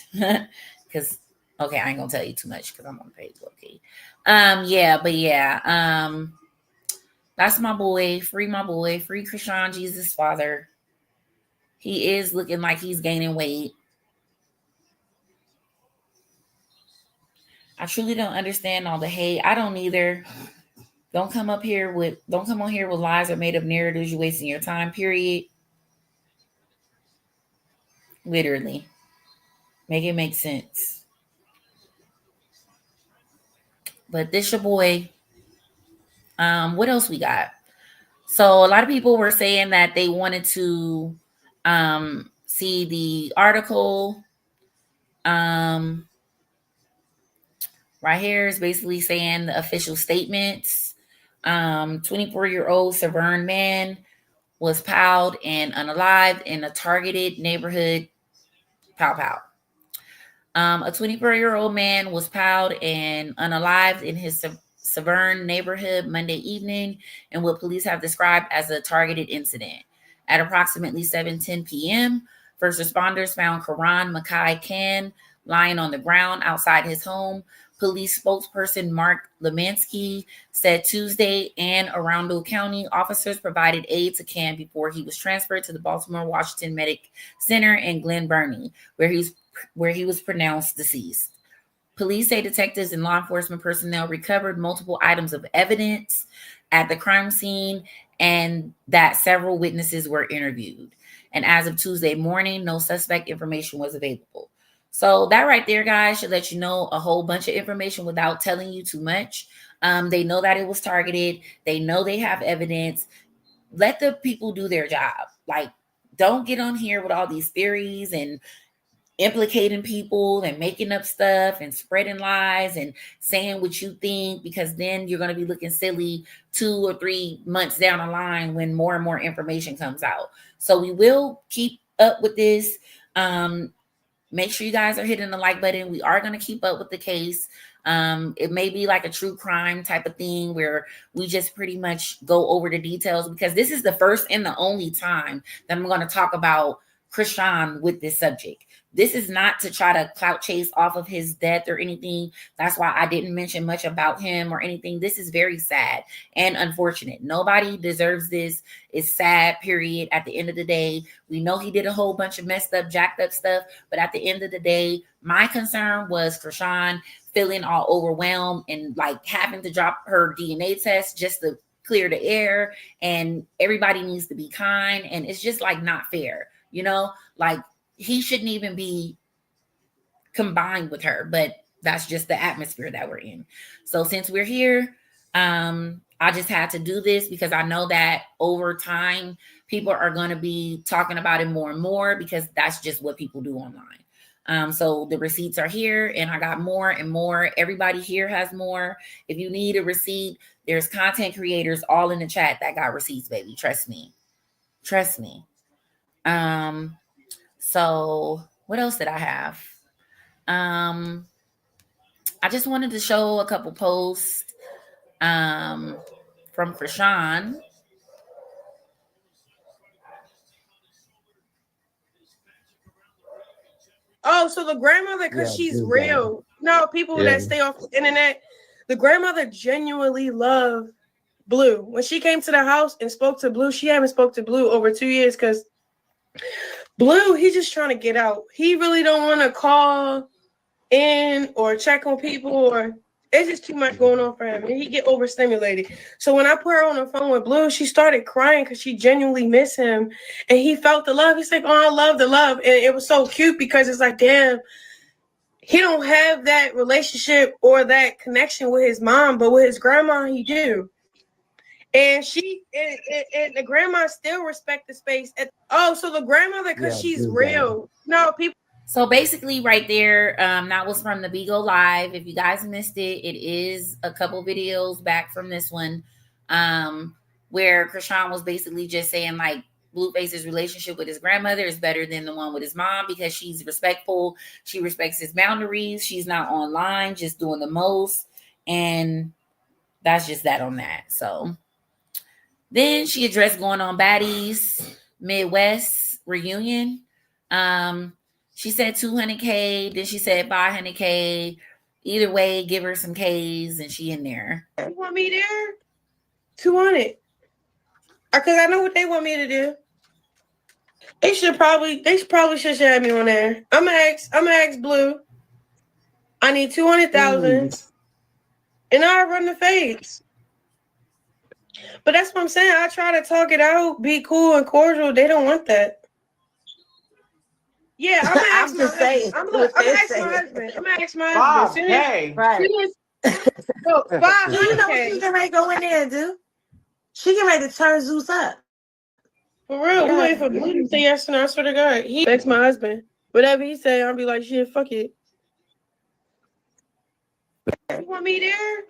Because okay, I ain't gonna tell you too much because I'm on the page. Okay. That's my boy. Free my boy. Free Chrisean, Jesus' father. He is looking like he's gaining weight. I truly don't understand all the hate. I don't either. Don't come on here with lies or made up narratives. You're wasting your time, period. Literally. Make it make sense. But this your boy. What else we got? So a lot of people were saying that they wanted to see the article. Right here is basically saying the official statements. 24-year-old Severn man was piled and unalived in a targeted neighborhood. Pow. A 24-year-old man was piled and unalived in his Severn neighborhood Monday evening in what police have described as a targeted incident. At approximately 7:10 p.m., first responders found Karan Mackay Khan lying on the ground outside his home. Police spokesperson Mark Lemansky said Tuesday in Arundel County, officers provided aid to Khan before he was transferred to the Baltimore Washington Medic Center in Glen Burnie, where he was pronounced deceased. Police say detectives and law enforcement personnel recovered multiple items of evidence at the crime scene and that several witnesses were interviewed. And as of Tuesday morning, no suspect information was available. So that right there, guys, should let you know a whole bunch of information without telling you too much. They know that it was targeted. They know they have evidence. Let the people do their job. Like, don't get on here with all these theories and implicating people and making up stuff and spreading lies and saying what you think, because then you're going to be looking silly 2 or 3 months down the line when more and more information comes out. So we will keep up with this. Make sure you guys are hitting the like button. We are going to keep up with the case. It may be like a true crime type of thing where we just pretty much go over the details, because this is the first and the only time that I'm going to talk about Chrisean with this subject. This is not to try to clout chase off of his death or anything. That's why I didn't mention much about him or anything. This is very sad and unfortunate. Nobody deserves this. It's sad, period. At the end of the day, we know he did a whole bunch of messed up, jacked up stuff. But at the end of the day, my concern was Chrisean feeling all overwhelmed and like having to drop her DNA test just to clear the air. And everybody needs to be kind. And it's just like not fair, like he shouldn't even be combined with her, but that's just the atmosphere that we're in. So since we're here, I just had to do this because I know that over time, people are going to be talking about it more and more, because that's just what people do online. So the receipts are here and I got more and more. Everybody here has more. If you need a receipt, there's content creators all in the chat that got receipts, baby. Trust me. So what else did I have? I just wanted to show a couple posts from Chrisean. Oh, so the grandmother, because she's real. No, people that stay off the internet, the grandmother genuinely loved Blue. When she came to the house and spoke to Blue, she haven't spoke to Blue over 2 years because Blue, he's just trying to get out. He really don't want to call in or check on people, or it's just too much going on for him. And he get overstimulated. So when I put her on the phone with Blue, she started crying because she genuinely missed him. And he felt the love. He's like, oh, I love the love. And it was so cute because it's like, damn, he don't have that relationship or that connection with his mom, but with his grandma, he do. And she and the grandma still respect the space. So the grandmother, because she's real. No, people. So basically right there, that was from the Bigo Live. If you guys missed it, it is a couple videos back from this one, where Chrisean was basically just saying like Blueface's relationship with his grandmother is better than the one with his mom because she's respectful. She respects his boundaries. She's not online, just doing the most. And that's just that on that. So then she addressed going on Baddies Midwest reunion. She said 200K, then she said 500K. Either way, give her some K's and she in there. You want me there? 200. Because I know what they want me to do. They probably should have me on there. I'm gonna ask Blue. I need 200,000. And I'll run the fades. But that's what I'm saying. I try to talk it out, be cool and cordial. They don't want that. Yeah, I'm gonna ask my husband. I'm gonna ask my husband. Hey, right. So, you know what she can make go in there and do? She can make to turn Zeus up. For real, we waiting for Blue to say yes, and I swear to God, he ex my husband. Whatever he say, I'll be like, shit, fuck it. You want me there?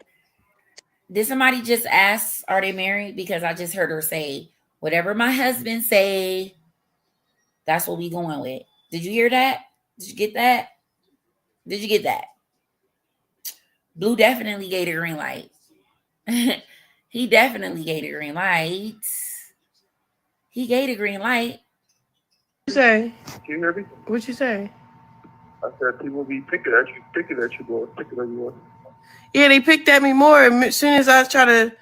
Did somebody just ask, are they married? Because I just heard her say, whatever my husband say, that's what we going with. Did you hear that? Did you get that? Did you get that? Blue definitely gave the green light. He definitely gave the green light. He gave the green light. What you say? Can you hear me? What you say? I said people be picking at you, boy, picking on you. Yeah, they picked at me more as soon as I try to.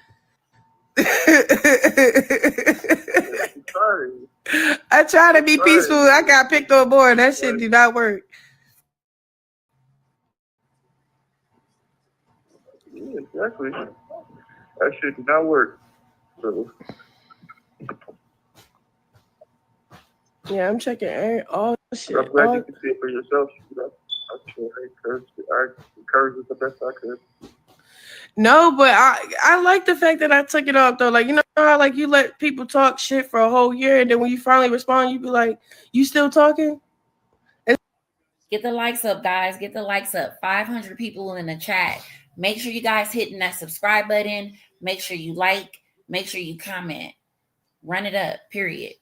I try to be peaceful. I got picked on board. That shit do not work. Yeah, exactly. That shit did not work. So. Yeah, I'm checking all shit. I'm glad you can see it for yourself. I encourage it the best I could. No, but I like the fact that I took it off though. Like, you know how like you let people talk shit for a whole year and then when you finally respond, you be like, you still talking? Get the likes up, guys. Get the likes up. 500 people in the chat. Make sure you guys hitting that subscribe button. Make sure you like. Make sure you comment. Run it up, period.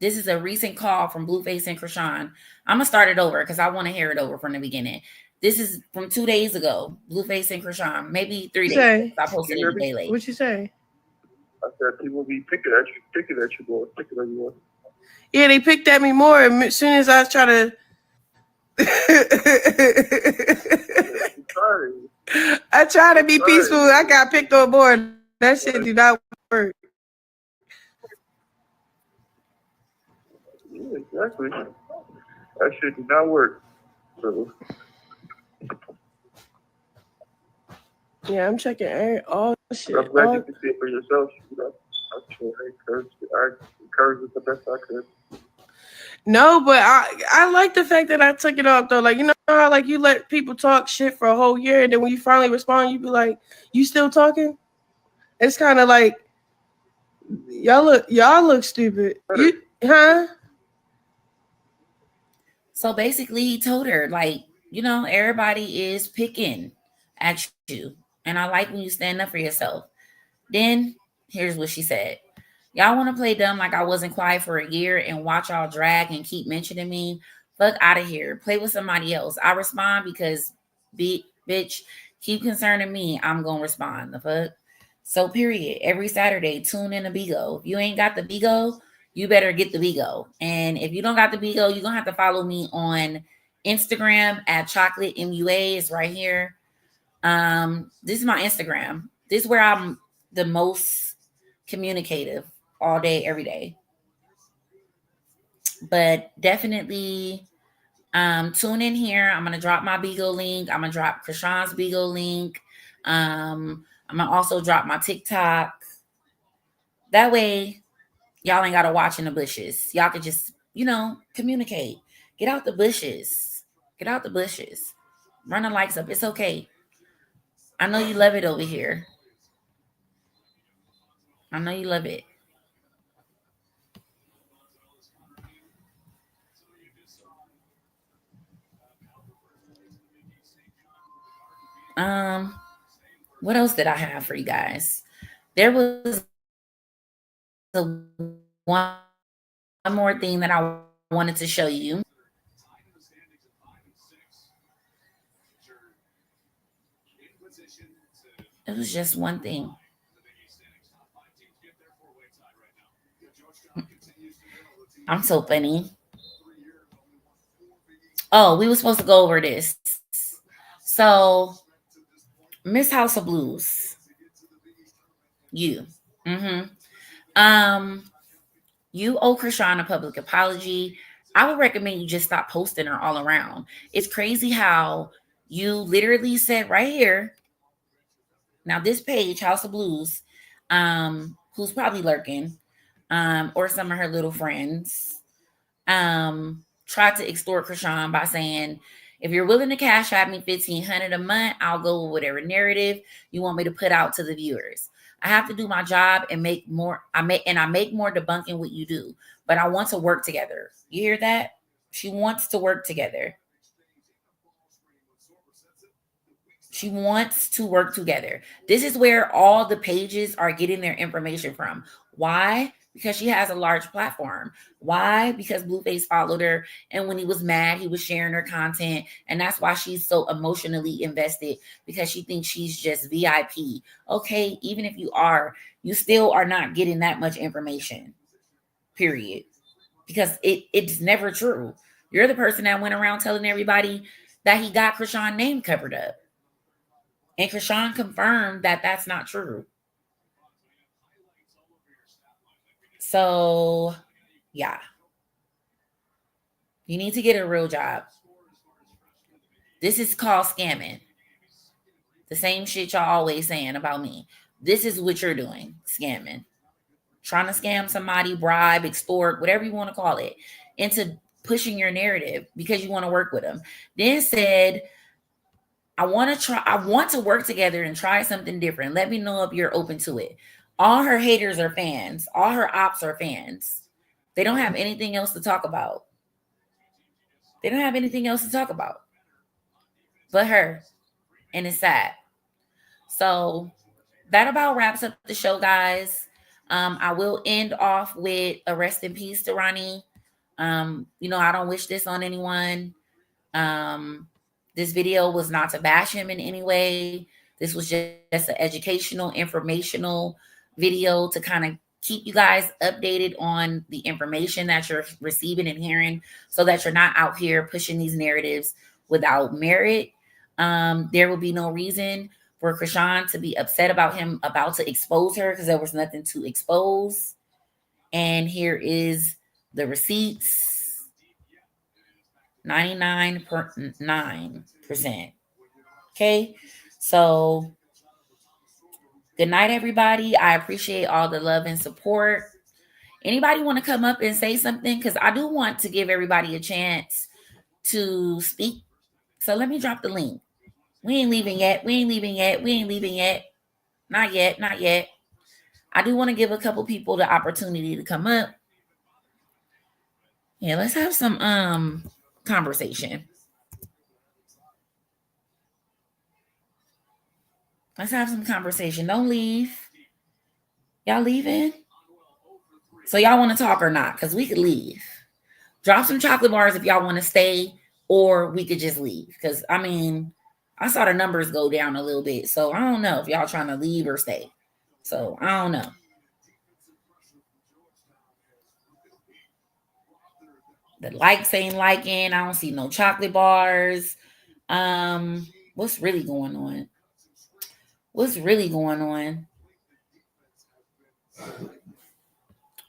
This is a recent call from Blueface and Chrisean. I'm going to start it over because I want to hear it over from the beginning. This is from 2 days ago. Blueface and Chrisean. Maybe 3 days. I posted it a day late. What you say? I said people be picking at you, boy, picking on you. Yeah, they picked at me more as soon as I try to. I try to be peaceful. I got picked on board. That shit do not work. Yeah, exactly. That shit did not work. So. Yeah, I'm checking all shit. I'm glad you can see it for yourself. I encourage it the best I could. No, but I like the fact that I took it off though. Like, you know how like you let people talk shit for a whole year and then when you finally respond, you be like, you still talking? It's kind of like y'all look stupid. You, huh? So basically he told her, like, you know, everybody is picking at you. And I like when you stand up for yourself. Then here's what she said. Y'all want to play dumb like I wasn't quiet for a year and watch y'all drag and keep mentioning me? Fuck out of here. Play with somebody else. I respond because, bitch, keep concerning me. I'm going to respond. The fuck? So, period. Every Saturday, tune in to Bigo. If you ain't got the Bigo, you better get the Bigo. And if you don't got the Bigo, you're going to have to follow me on Instagram at Chocolate MUA. It's right here. This is my Instagram. This is where I'm the most communicative all day, every day. But definitely tune in here. I'm gonna drop my Bigo link. I'm gonna drop Chrisean's Bigo link. I'm gonna also drop my TikTok. That way, y'all ain't gotta watch in the bushes. Y'all could just, communicate. Get out the bushes. Get out the bushes. Run the likes up. It's okay. I know you love it over here. I know you love it. What else did I have for you guys? There was one more thing that I wanted to show you. It was just one thing. I'm so funny. Oh, we were supposed to go over this. So, Miss House of Blues, you, you owe Chrisean a public apology. I would recommend you just stop posting her all around. It's crazy how you literally said right here. Now, this page, House of Blues, who's probably lurking, or some of her little friends, tried to extort Chrisean by saying, if you're willing to cash out me $1,500 a month, I'll go with whatever narrative you want me to put out to the viewers. I have to do my job and make more. I make more debunking what you do, but I want to work together. You hear that? She wants to work together. She wants to work together. This is where all the pages are getting their information from. Why? Because she has a large platform. Why? Because Blueface followed her. And when he was mad, he was sharing her content. And that's why she's so emotionally invested, because she thinks she's just VIP. Okay, even if you are, you still are not getting that much information. Period. Because it's never true. You're the person that went around telling everybody that he got Chrisean's name covered up. And Chrisean confirmed that that's not true. So, yeah. You need to get a real job. This is called scamming. The same shit y'all always saying about me. This is what you're doing, scamming. Trying to scam somebody, bribe, extort, whatever you want to call it, into pushing your narrative because you want to work with them. Then said, I want to work together and try something different. Let me know if you're open to it. All her haters are fans. All her ops are fans. They don't have anything else to talk about. They don't have anything else to talk about but her. And it's sad. So that about wraps up the show, guys. I will end off with a rest in peace to Ronnie. I don't wish this on anyone. This video was not to bash him in any way. This was just an educational, informational video to kind of keep you guys updated on the information that you're receiving and hearing, so that you're not out here pushing these narratives without merit. There will be no reason for Chrisean to be upset about him about to expose her, because there was nothing to expose. And here is the receipts. 99.9%. Okay, so good night, everybody. I appreciate all the love and support. Anybody want to come up and say something? Because I do want to give everybody a chance to speak. So let me drop the link. We ain't leaving yet. Not yet. I do want to give a couple people the opportunity to come up. Yeah, let's have some conversation. Let's have some conversation. Don't leave. Y'all leaving? So y'all want to talk or not? Because we could leave. Drop some chocolate bars if y'all want to stay, or we could just leave. Because, I mean, I saw the numbers go down a little bit. So I don't know if y'all trying to leave or stay. So I don't know. The likes ain't liking. I don't see no chocolate bars. What's really going on? What's really going on?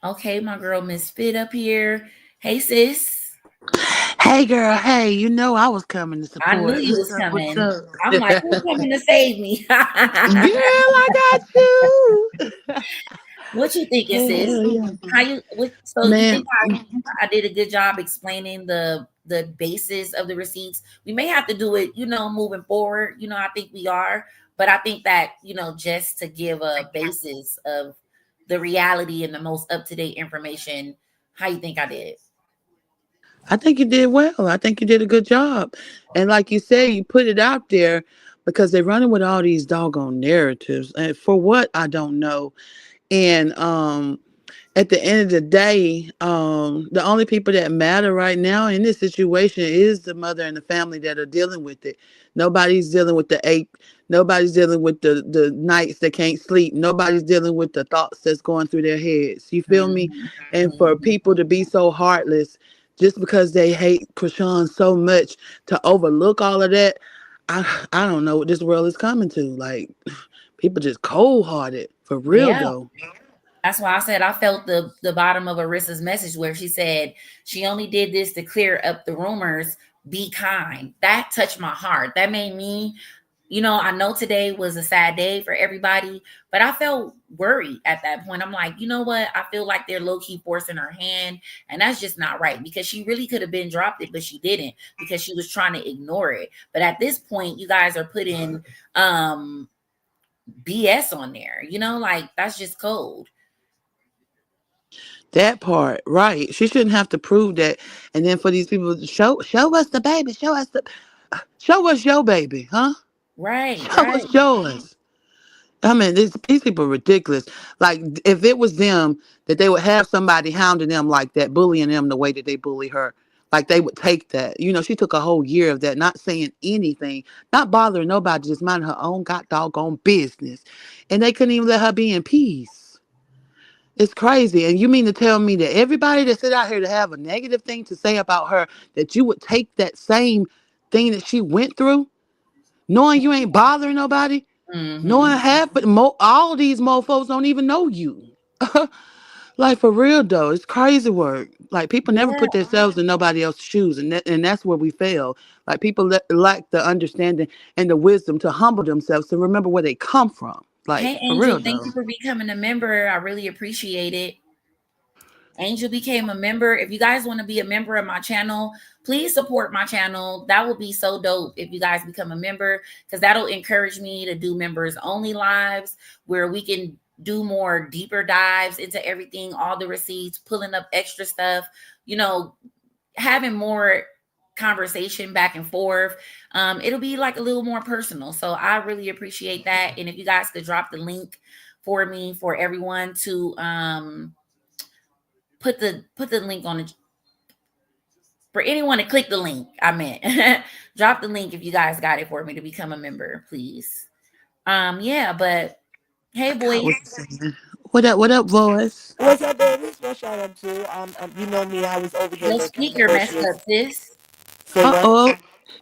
Okay, my girl Miss Fit up here. Hey, sis. Hey, girl. Hey, you know I was coming to support. I knew you was What's coming. up? I'm like, who's coming to save me? Girl, I got you. What you thinking, sis? How you? So Man, you think I did a good job explaining the basis of the receipts? We may have to do it, moving forward. I think we are, but I think that just to give a basis of the reality and the most up to date information. How you think I did? I think you did well. I think you did a good job. And like you say, you put it out there because they're running with all these doggone narratives. And for what, I don't know. And at the end of the day, the only people that matter right now in this situation is the mother and the family that are dealing with it. Nobody's dealing with the ache. Nobody's dealing with the nights that can't sleep. Nobody's dealing with the thoughts that's going through their heads. You feel me? And for people to be so heartless just because they hate Chrisean so much to overlook all of that, I don't know what this world is coming to. Like, people just cold-hearted. For real, Yeah. though. That's why I said I felt the bottom of Arissa's message where she said she only did this to clear up the rumors. Be kind. That touched my heart. That made me, I know today was a sad day for everybody, but I felt worried at that point. I'm like, you know what? I feel like they're low-key forcing her hand, and that's just not right because she really could have been dropped it, but she didn't because she was trying to ignore it. But at this point, you guys are putting BS on there, like that's just cold. That part, right. She shouldn't have to prove that. And then for these people to show us the baby, show us your baby, huh? Right. Show us yours. I mean, these people are ridiculous. Like, if it was them, that they would have somebody hounding them like that, bullying them the way that they bully her. Like, they would take that. She took a whole year of that, not saying anything, not bothering nobody, just minding her own doggone business. And they couldn't even let her be in peace. It's crazy. And you mean to tell me that everybody that sit out here to have a negative thing to say about her, that you would take that same thing that she went through, knowing you ain't bothering nobody, knowing all these mofos don't even know you. Like, for real though, it's crazy work. Like, people never put themselves in nobody else's shoes, and that's where we fail. Like, people lack the understanding and the wisdom to humble themselves to remember where they come from. Like, hey, for Angel, real thank though. you for becoming a member. I really appreciate it. Angel became a member. If you guys want to be a member of my channel, please support my channel. That would be so dope if you guys become a member, because that'll encourage me to do members only lives where we can do more deeper dives into everything, all the receipts, pulling up extra stuff, having more conversation back and forth. It'll be like a little more personal. So I really appreciate that. And if you guys could drop the link for me, for everyone to put the link on it for anyone to click the link. I meant drop the link if you guys got it for me to become a member, please. Yeah, but hey, boys. What up, boys? What's up, babies? What y'all up to? You know me, I was over here. Your speaker messed up, sis. Uh-oh.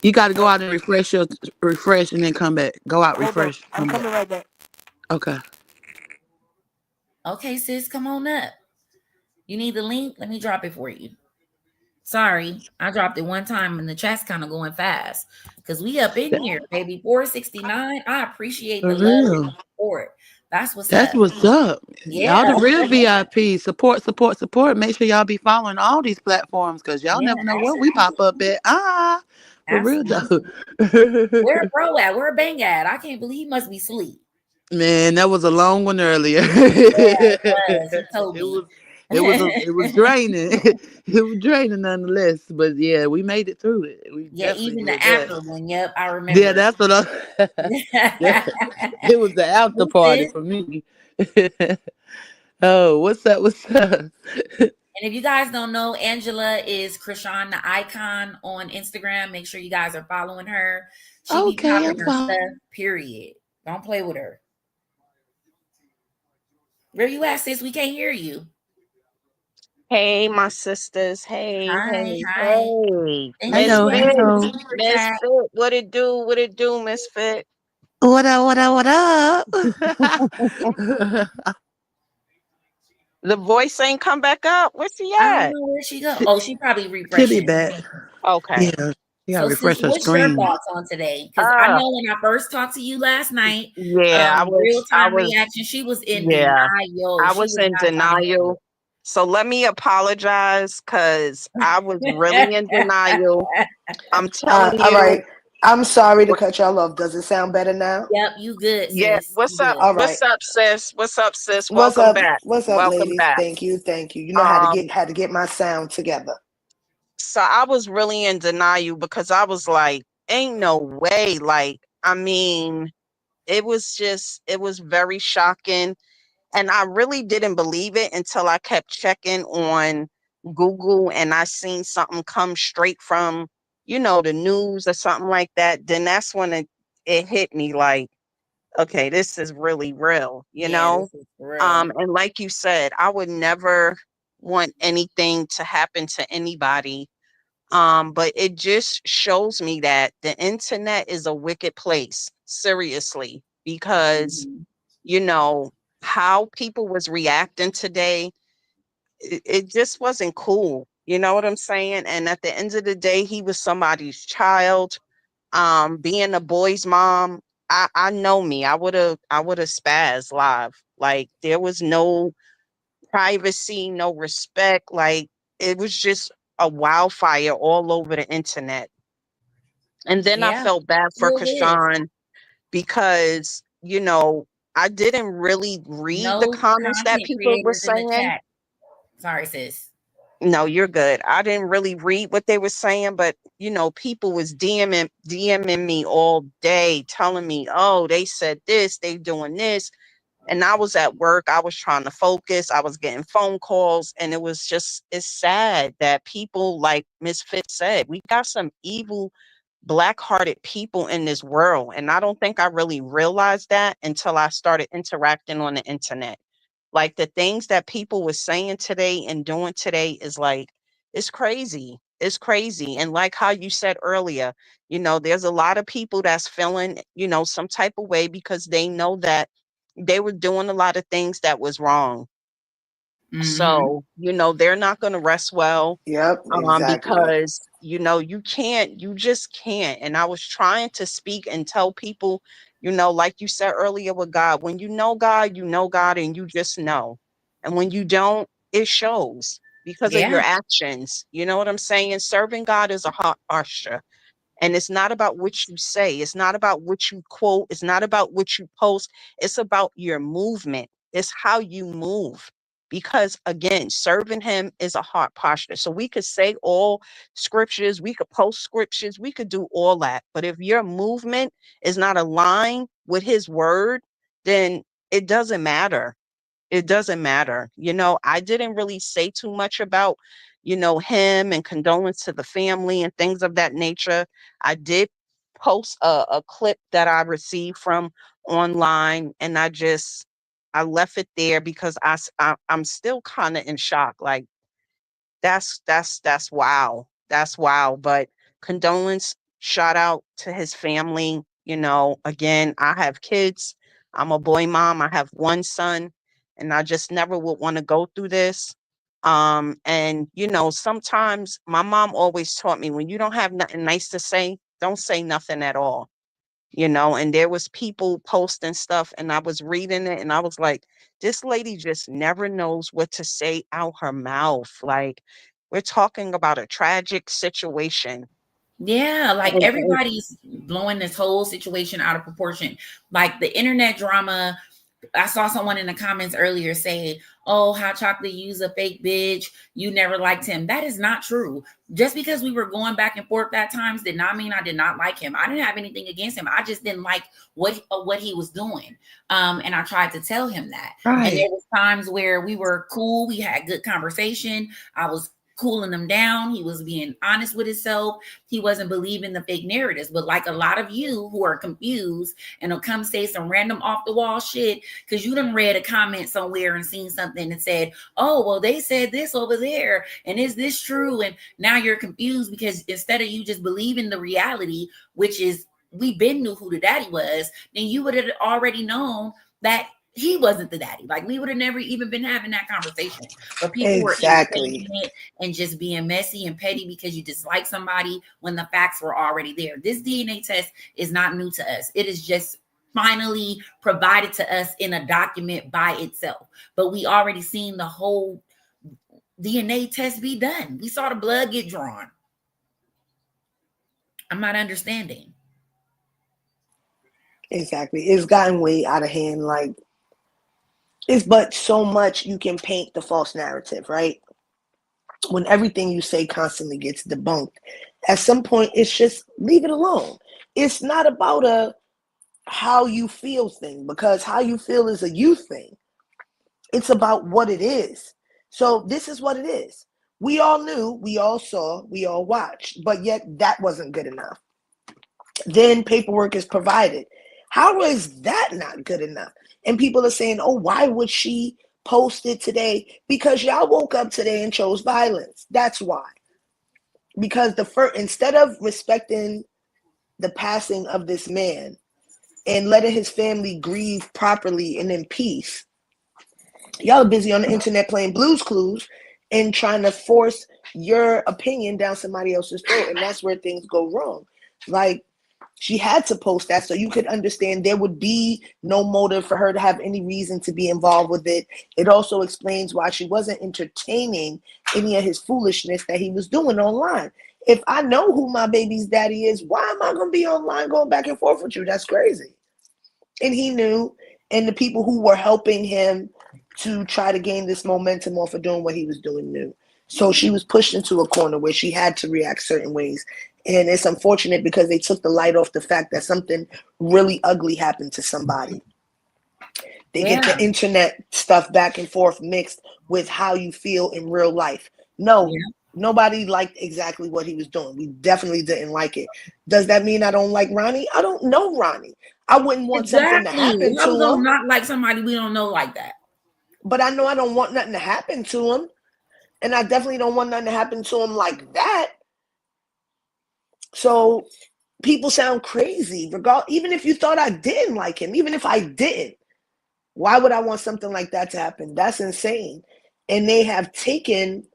You got to go out and refresh and then come back. Go out, refresh. I'm coming right back. Okay. Okay, sis, come on up. You need the link? Let me drop it for you. Sorry, I dropped it one time and the chat's kind of going fast because we up in here, baby. 469. I appreciate the love and support. That's what's up. Yeah. Y'all the real VIP. Support. Make sure y'all be following all these platforms because y'all never know where we pop up at. For real though. Where bro at? Where Bang at? I can't believe he must be asleep. Man, that was a long one earlier. It was draining. It was draining nonetheless. But yeah, we made it through it. Even the after one. Yep, I remember. Yeah, that's what it was the after party for me. Oh, what's up? What's up? And if you guys don't know, Angela is Chrisean the Icon on Instagram. Make sure you guys are following her. She be Okay, popping I'm her fine. stuff, period. Don't play with her. Where you at, sis? We can't hear you. Hey, my sisters. Hey, Hi, hey, hi. hey. Thank you Hello, for Misfit. the hello. super chat. Misfit. What it do? What it do, Misfit? What up? What up? What up? The voice ain't come back up. Where's she I don't at? know where she go. Oh, she probably She'll be refreshing. back. Okay. Yeah, you gotta So, sis, refresh her what's your screen. thoughts on today? Because I Uh, know when I first talked to you last night, yeah, real I time was, reaction, she was in yeah, denial. I She was was in not trying to hear denial. So let me apologize because I was really in denial. it. I'm telling All you. right. I'm sorry to cut y'all off. Does it sound better now? Yep, you good, Yeah. sis. What's You up? good. All right. What's up, sis? What's up, sis? What's Welcome up? back. What's up, Welcome ladies? back. Thank you. Thank you. You know Um, how to get my sound together. So I was really in denial because I was like, ain't no way. Like, I mean, it was very shocking. And I really didn't believe it until I kept checking on Google and I seen something come straight from, the news or something like that. Then that's when it hit me like, okay, this is really real, you Yeah, know? this is real. And like you said, I would never want anything to happen to anybody, but it just shows me that the internet is a wicked place, seriously, because Mhm. you know how people was reacting today, it just wasn't cool. You know what I'm saying? And at the end of the day, he was somebody's child. Being a boy's mom, I know me. I would have spazzed live. Like there was no privacy, no respect. Like it was just a wildfire all over the internet. And then I Yeah, felt bad for still is. Krishan because, I didn't really read the No comments that content people were creators in the saying. chat. Sorry, sis. No, you're good. I didn't really read what they were saying, but people was DMing me all day, telling me, "Oh, they said this, they doing this." And I was at work, I was trying to focus, I was getting phone calls, and it's sad that people, like Miss Fitz said, we got some evil, black-hearted people in this world. And I don't think I really realized that until I started interacting on the internet. Like the things that people were saying today and doing today is like, it's crazy. It's crazy. And like how you said earlier, there's a lot of people that's feeling, some type of way because they know that they were doing a lot of things that was wrong. Mm-hmm. So, they're not going to rest well, Yep, exactly. because, you just can't. And I was trying to speak and tell people, like you said earlier with God, when you know God and you just know. And when you don't, it shows because of your Yeah, actions. You know what I'm saying? Serving God is a hard posture. And it's not about what you say. It's not about what you quote. It's not about what you post. It's about your movement. It's how you move. Because again, serving him is a heart posture. So we could say all scriptures, we could post scriptures, we could do all that. But if your movement is not aligned with his word, then it doesn't matter. It doesn't matter. I didn't really say too much about, him and condolence to the family and things of that nature. I did post a clip that I received from online, and I left it there because I'm still kind of in shock. Like that's wow. That's wow. But condolence, shout out to his family. Again, I have kids. I'm a boy mom. I have one son, and I just never would want to go through this. And sometimes my mom always taught me when you don't have nothing nice to say, don't say nothing at all. And there was people posting stuff and I was reading it and I was like, this lady just never knows what to say out her mouth. Like we're talking about a tragic situation. yeah. Like And everybody's blowing this whole situation out of proportion. Like the internet drama, I saw someone in the comments earlier say, oh, Hot Chocolate, you's a fake bitch. You never liked him. That is not true. Just because we were going back and forth at times did not mean I did not like him. I didn't have anything against him. I just didn't like what he was doing. And I tried to tell him that. Right. And there was times where we were cool. We had good conversation. I was cooling him down. He was being honest with himself. He wasn't believing the fake narratives. But like a lot of you who are confused and will come say some random off the wall shit because you done read a comment somewhere and seen something and said, oh, well, they said this over there. And is this true? And now you're confused because instead of you just believing the reality, which is we been knew who the daddy was, then you would have already known that he wasn't the daddy. Like we would have never even been having that conversation. But people were inflating it and just being messy and petty because you dislike somebody when the facts were already there. This DNA test is not new to us. It is just finally provided to us in a document by itself. But we already seen the whole DNA test be done. We saw the blood get drawn. I'm not understanding. Exactly. It's gotten way out of hand. Like, it's but so much you can paint the false narrative, right? When everything you say constantly gets debunked, at some point it's just leave it alone. It's not about a how you feel thing, because how you feel is a you thing. It's about what it is. So this is what it is. We all knew, we all saw, we all watched, but yet that wasn't good enough. Then paperwork is provided. How is that not good enough? And people are saying, oh, why would she post it today? Because y'all woke up today and chose violence. That's why. Because instead of respecting the passing of this man and letting his family grieve properly and in peace, y'all are busy on the internet playing Blues Clues and trying to force your opinion down somebody else's throat. And that's where things go wrong. Like, she had to post that so you could understand there would be no motive for her to have any reason to be involved with it. It also explains why she wasn't entertaining any of his foolishness that he was doing online. If I know who my baby's daddy is, why am I going to be online going back and forth with you? That's crazy. And he knew, and the people who were helping him to try to gain this momentum off of doing what he was doing knew. So she was pushed into a corner where she had to react certain ways. And it's unfortunate because they took the light off the fact that something really ugly happened to somebody. They get the internet stuff back and forth mixed with how you feel in real life. No, nobody liked exactly what he was doing. We definitely didn't like it. Does that mean I don't like Ronnie? I don't know Ronnie. I wouldn't want something to happen to him. Not like somebody we don't know like that. But I know I don't want nothing to happen to him. And I definitely don't want nothing to happen to him like that. So people sound crazy. Even if you thought I didn't like him, even if I didn't, why would I want something like that to happen? That's insane. And they have taken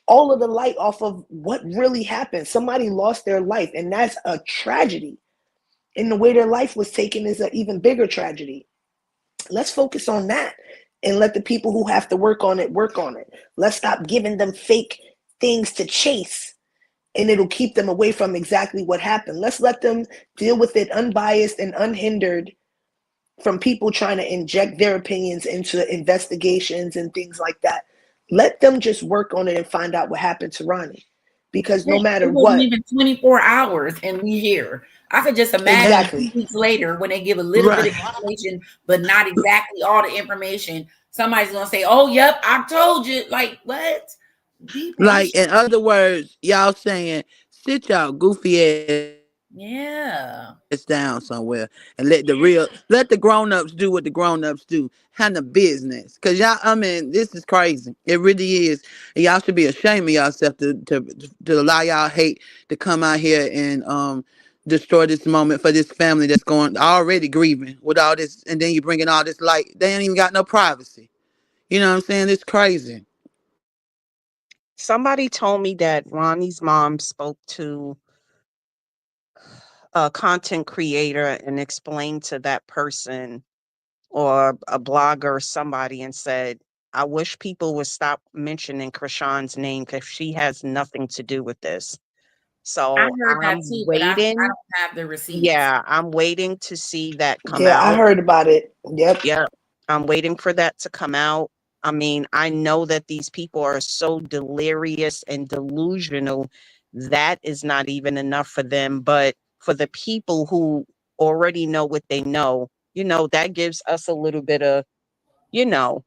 all of the light off of what really happened. Somebody lost their life, and that's a tragedy. And the way their life was taken is an even bigger tragedy. Let's focus on that and let the people who have to work on it. Let's stop giving them fake things to chase, and it'll keep them away from exactly what happened. Let's let them deal with it unbiased and unhindered from people trying to inject their opinions into investigations and things like that. Let them just work on it and find out what happened to Ronnie. Because no matter what, even 24 hours and we here. I could just imagine 2 weeks later when they give a little bit of information, but not exactly all the information. Somebody's gonna say, "Oh, yep, I told you." Like what? Like, in other words, y'all saying, sit y'all goofy ass down somewhere and let the grown-ups do what the grown-ups do. Handle business. Cause y'all, I mean, this is crazy. It really is. And y'all should be ashamed of yourself to allow y'all hate to come out here and destroy this moment for this family that's already grieving with all this, and then you bringing all this light. They ain't even got no privacy. You know what I'm saying? It's crazy. Somebody told me that Ronnie's mom spoke to a content creator and explained to that person or a blogger or somebody and said, I wish people would stop mentioning Chrisean's name because she has nothing to do with this. So I heard I'm that too, waiting. but I don't have the receipts. Yeah, I'm waiting to see that come out. Yeah, I heard about it. Yep. Yep. I'm waiting for that to come out. I mean, I know that these people are so delirious and delusional. That is not even enough for them. But for the people who already know what they know, that gives us a little bit of, you know,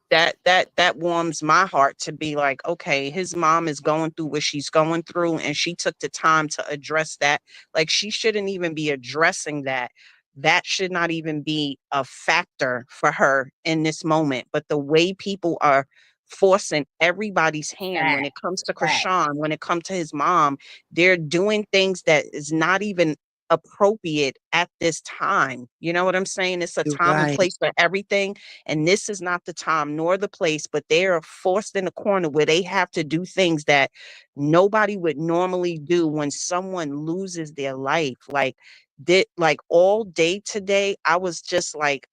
that warms my heart to be like, okay, his mom is going through what she's going through, and she took the time to address that. Like, she shouldn't even be addressing that. That should not even be a factor for her in this moment. But the way people are forcing everybody's hand when Fact, it comes to fact. Chrisean, when it comes to his mom, they're doing things that is not even appropriate at this time. You know what I'm saying? It's a You're time and right. place for everything, and this is not the time nor the place, but they are forced in a corner where they have to do things that nobody would normally do when someone loses their life. Like all day today, I was just like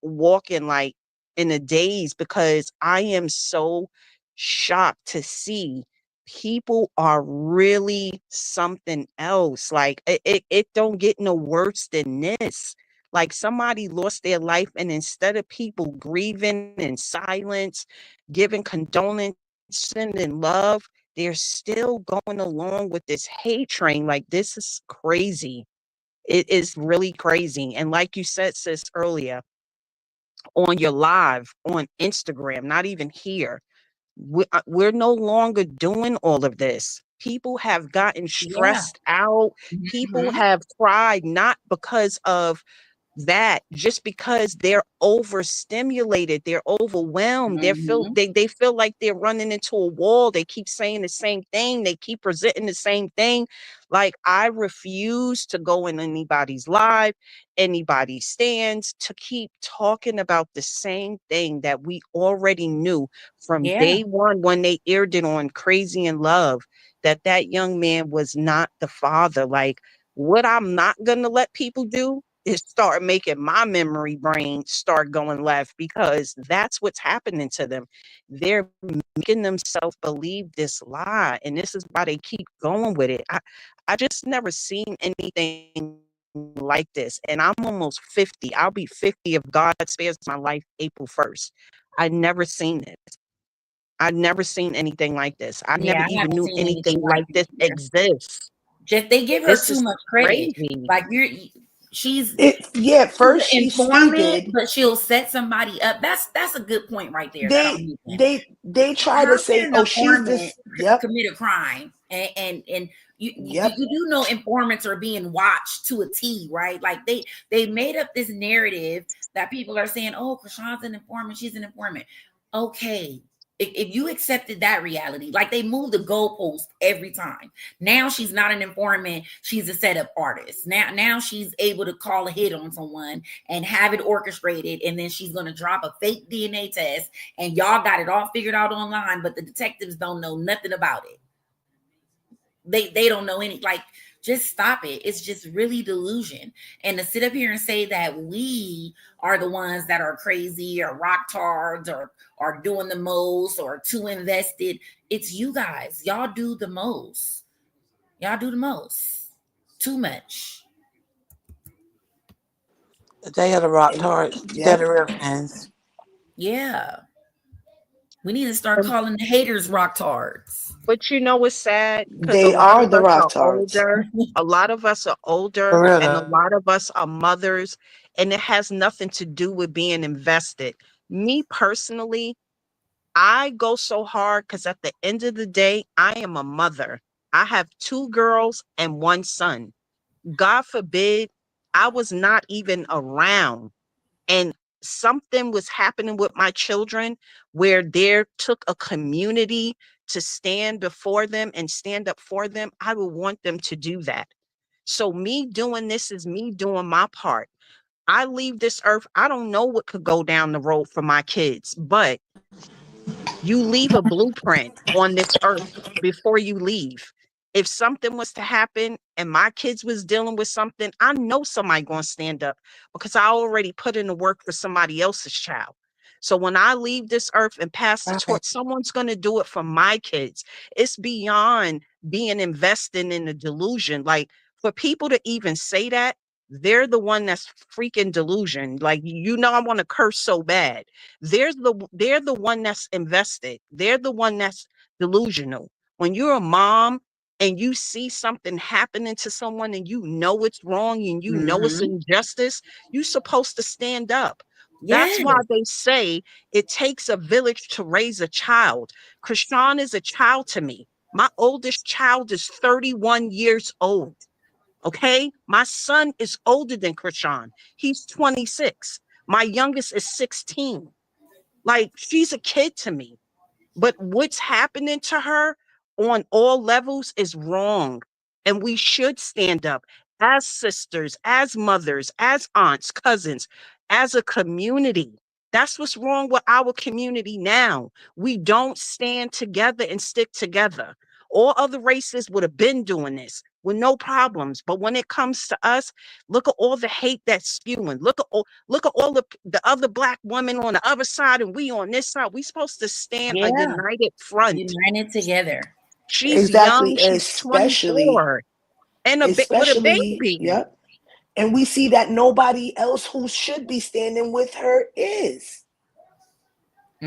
walking like in a daze because I am so shocked to see people are really something else. Like it don't get no worse than this. Like, somebody lost their life, and instead of people grieving in silence, giving condolence, sending love, they're still going along with this hate train. Like, this is crazy. It is really crazy. And like you said, sis, earlier, on your live on Instagram, not even here. We're no longer doing all of this. People have gotten Yeah. stressed out. People Mhm. have cried, not because of that, just because they're overstimulated, they're overwhelmed, Mhm. they feel like they're running into a wall. They keep saying the same thing, they keep presenting the same thing. Like, I refuse to go in anybody's live, anybody's stands, to keep talking about the same thing that we already knew from Yeah. day one when they aired it on Crazy in Love, that young man was not the father. Like, what I'm not gonna let people do is start making my memory brain start going left, because that's what's happening to them. They're making themselves believe this lie, and this is why they keep going with it. I just never seen anything like this, and I'm almost 50. I'll be 50 if God spares my life April 1st. I never seen it. I've never seen anything like this. I never Yeah, I even haven't knew seen anything anything like like this this here. exists. Just they give her This too is much credit. crazy. Like she's At she's first an she's informant, stupid. but she'll set somebody up. That's a good point right there that I'm They using. they try How to can say, an oh, she's informant this. Yep, commit a crime? And you yep. do know informants are being watched to a T, right? Like they made up this narrative that people are saying, oh, Chrisean's an informant, she's an informant. Okay. If you accepted that reality, like they moved the goalpost every time. Now she's not an informant, she's a setup artist. Now she's able to call a hit on someone and have it orchestrated, and then she's going to drop a fake DNA test, and y'all got it all figured out online, but the detectives don't know nothing about it. They don't know any, like, just stop it. It's just really delusion. And to sit up here and say that we are the ones that are crazy or rock tards or are doing the most or too invested, it's you guys. Y'all do the most. Y'all do the most. Too much. They are the rock tarts. They're Yep. the real fans. Yeah. We need to start calling the haters rock tards. But you know what's sad? Because a They lot are of the us rock are tards. older. A lot of us are For older, real and a though. lot of us are mothers, and it has nothing to do with being invested. Me personally, I go so hard because at the end of the day, I am a mother. I have 2 girls and 1 son. God forbid I was not even around, and something was happening with my children where there took a community to stand before them and stand up for them. I would want them to do that. So me doing this is me doing my part. I leave this earth, I don't know what could go down the road for my kids, but you leave a blueprint on this earth before you leave. If something was to happen and my kids was dealing with something, I know somebody going to stand up because I already put in the work for somebody else's child. So when I leave this earth and pass the Right. torch, someone's going to do it for my kids. It's beyond being invested in a delusion. Like, for people to even say that, They're the one that's freaking delusion. Like, I want to curse so bad. They're the one that's invested. They're the one that's delusional. When you're a mom and you see something happening to someone and you know it's wrong and you know it's injustice, you're supposed to stand up. That's why they say it takes a village to raise a child. Chrisean is a child to me. My oldest child is 31 years old. Okay. My son is older than Chrisean. He's 26. My youngest is 16. Like, she's a kid to me. But what's happening to her on all levels is wrong. And we should stand up as sisters, as mothers, as aunts, cousins, as a community. That's what's wrong with our community now. We don't stand together and stick together. All other races would have been doing this with no problems. But when it comes to us, look at all the hate that's spewing. Look at all the other Black women on the other side and we on this side. We supposed to stand a united front. United together. She's young. She's 24. And with a baby. Yep. And we see that nobody else who should be standing with her is.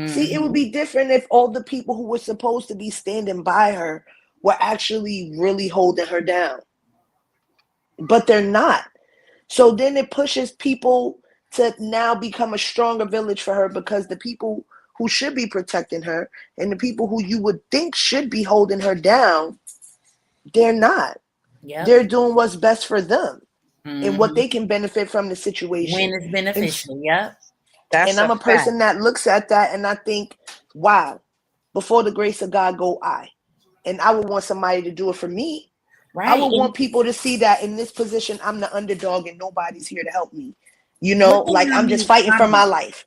See, it would be different if all the people who were supposed to be standing by her were actually really holding her down. But they're not. So then it pushes people to now become a stronger village for her, because the people who should be protecting her and the people who you would think should be holding her down, they're not. Yep. They're doing what's best for them and what they can benefit from the situation. When it's beneficial, yep. And I'm a person that looks at that and I think, wow, before the grace of God go I. And I would want somebody to do it for me. Right. I would want people to see that in this position, I'm the underdog and nobody's here to help me. You know, like I'm just fighting for my life.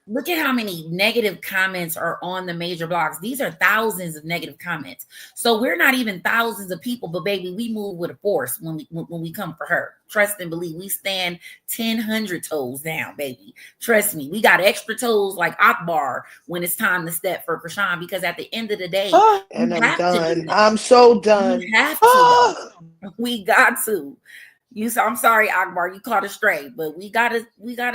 Look at how many negative comments are on the major blogs. These are thousands of negative comments. So we're not even thousands of people, but baby, we move with a force when we come for her. Trust and believe. We stand 1,000 toes down, baby. Trust me. We got extra toes like Akbar when it's time to step for Chrisean, because at the end of the day, and I'm done. I'm so done. We have to. We got to. I'm sorry, Akbar, you caught a stray, but we gotta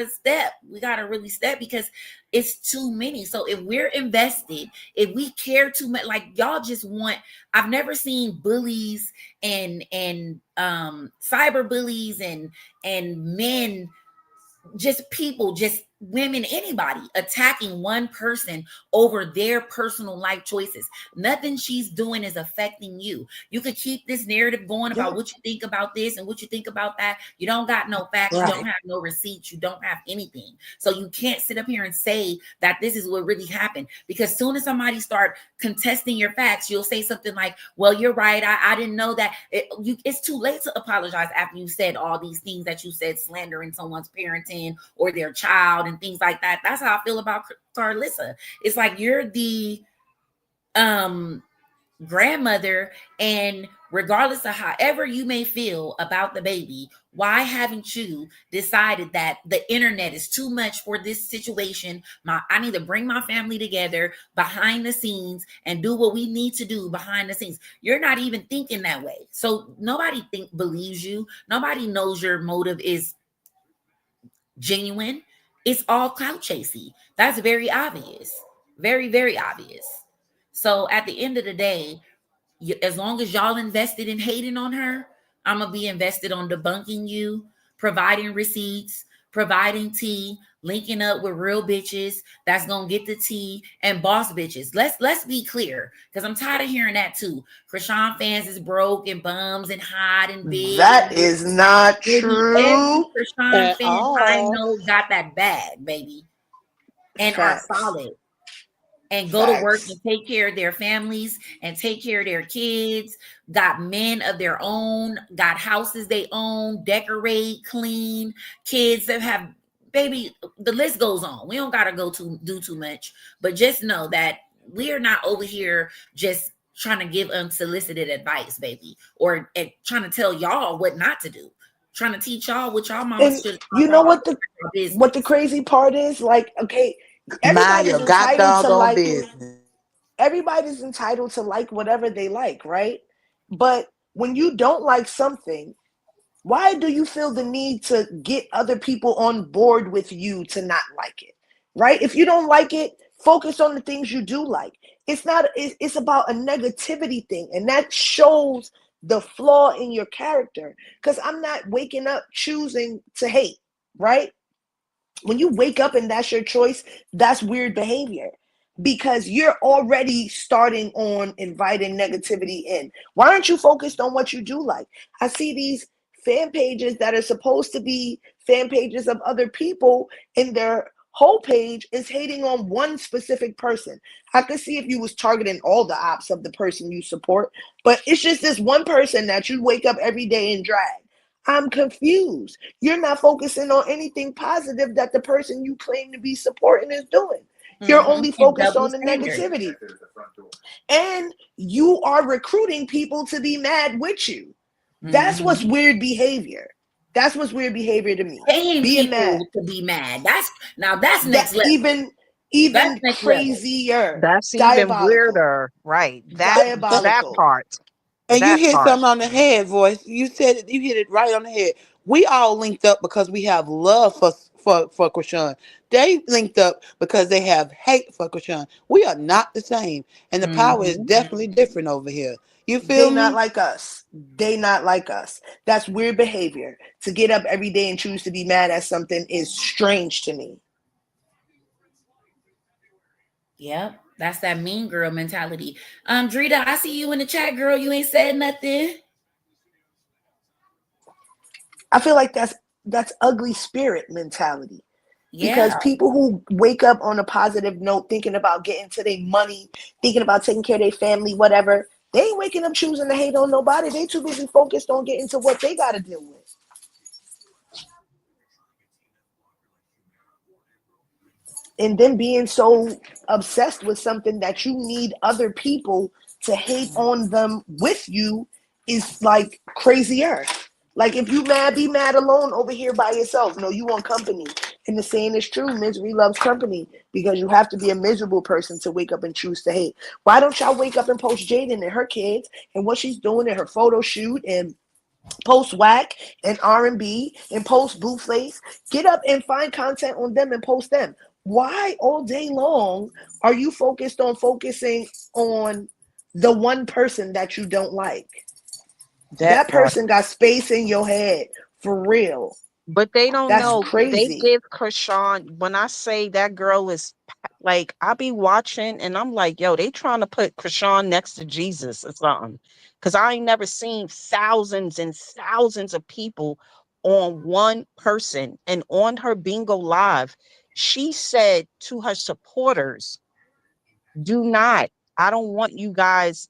step. We gotta really step, because it's too many. So if we're invested, if we care too much, like y'all just want, I've never seen bullies and cyber bullies and men, just people, just women, anybody attacking one person over their personal life choices. Nothing she's doing is affecting you. You could keep this narrative going about what you think about this and what you think about that. You don't got no facts. Right. You don't have no receipts. You don't have anything. So you can't sit up here and say that this is what really happened, because soon as somebody start contesting your facts, you'll say something like, well, you're right. I didn't know that. It's too late to apologize after you said all these things that you said, slandering someone's parenting or their child and things like that. That's how I feel about Carlissa. It's like you're the grandmother, and regardless of however you may feel about the baby, why haven't you decided that the internet is too much for this situation? I need to bring my family together behind the scenes and do what we need to do behind the scenes. You're not even thinking that way. So nobody believes you. Nobody knows your motive is genuine. It's all clout chasing. That's very obvious. Very, very obvious. So at the end of the day, as long as y'all invested in hating on her, I'm going to be invested on debunking you, providing receipts, providing tea, linking up with real bitches that's going to get the tea, and boss bitches. Let's be clear, because I'm tired of hearing that too. Chrisean fans is broke and bums and hot and big. That is not true. Every Chrisean fan I know got that bag, baby, and are solid. And go to work and take care of their families and take care of their kids, got men of their own, got houses they own, decorate, clean, kids that have, baby, the list goes on. We don't got to do too much, but just know that we are not over here just trying to give unsolicited advice, baby, or trying to tell y'all what not to do, trying to teach y'all what y'all mamas should. You know what the crazy part is? Like, okay, everybody's entitled to like business. Everybody's entitled to like whatever they like, right? But when you don't like something, Why do you feel the need to get other people on board with you to not like it? Right? If you don't like it, focus on the things you do like. It's about a negativity thing, and that shows the flaw in your character. Because I'm not waking up choosing to hate, right? When you wake up and that's your choice, that's weird behavior, because you're already starting on inviting negativity in. Why aren't you focused on what you do like? I see these fan pages that are supposed to be fan pages of other people, and their whole page is hating on one specific person. I could see if you was targeting all the ops of the person you support, but it's just this one person that you wake up every day and drag. I'm confused. You're not focusing on anything positive that the person you claim to be supporting is doing. You're only focused on the negativity. And you are recruiting people to be mad with you. That's what's weird behavior. That's what's weird behavior to me. Paying Being people mad. to be mad. That's next level. Even crazier. That's even diabolical. weirder, right? That Diabolical. part. And you That hit part. something on the head, voice. You said it, you hit it right on the head. We all linked up because we have love for Chrisean. They linked up because they have hate for Chrisean. We are not the same. And the power is definitely different over here. You feel me? They not like us. They not like us. That's weird behavior. To get up every day and choose to be mad at something is strange to me. Yep. That's that mean girl mentality. Drita, I see you in the chat, girl. You ain't said nothing. I feel like that's ugly spirit mentality. Yeah. Because people who wake up on a positive note, thinking about getting to their money, thinking about taking care of their family, whatever, they ain't waking up choosing to hate on nobody. They too busy focused on getting to what they got to deal with. And then being so obsessed with something that you need other people to hate on them with you is like crazier. Like if you mad, be mad alone over here by yourself. No, you want company. And the saying is true, misery loves company, because you have to be a miserable person to wake up and choose to hate. Why don't y'all wake up and post Jaden and her kids and what she's doing in her photo shoot, and post whack and R&B and post Blueface? Get up and find content on them and post them. Why all day long are you focusing on the one person that you don't like? That person got space in your head for real. But they don't That's know. crazy. They give Chrisean, when I say that girl is like, I be watching and I'm like, yo, they trying to put Chrisean next to Jesus or something. Because I ain't never seen thousands and thousands of people on one person. And on her Bingo Live, she said to her supporters, I don't want you guys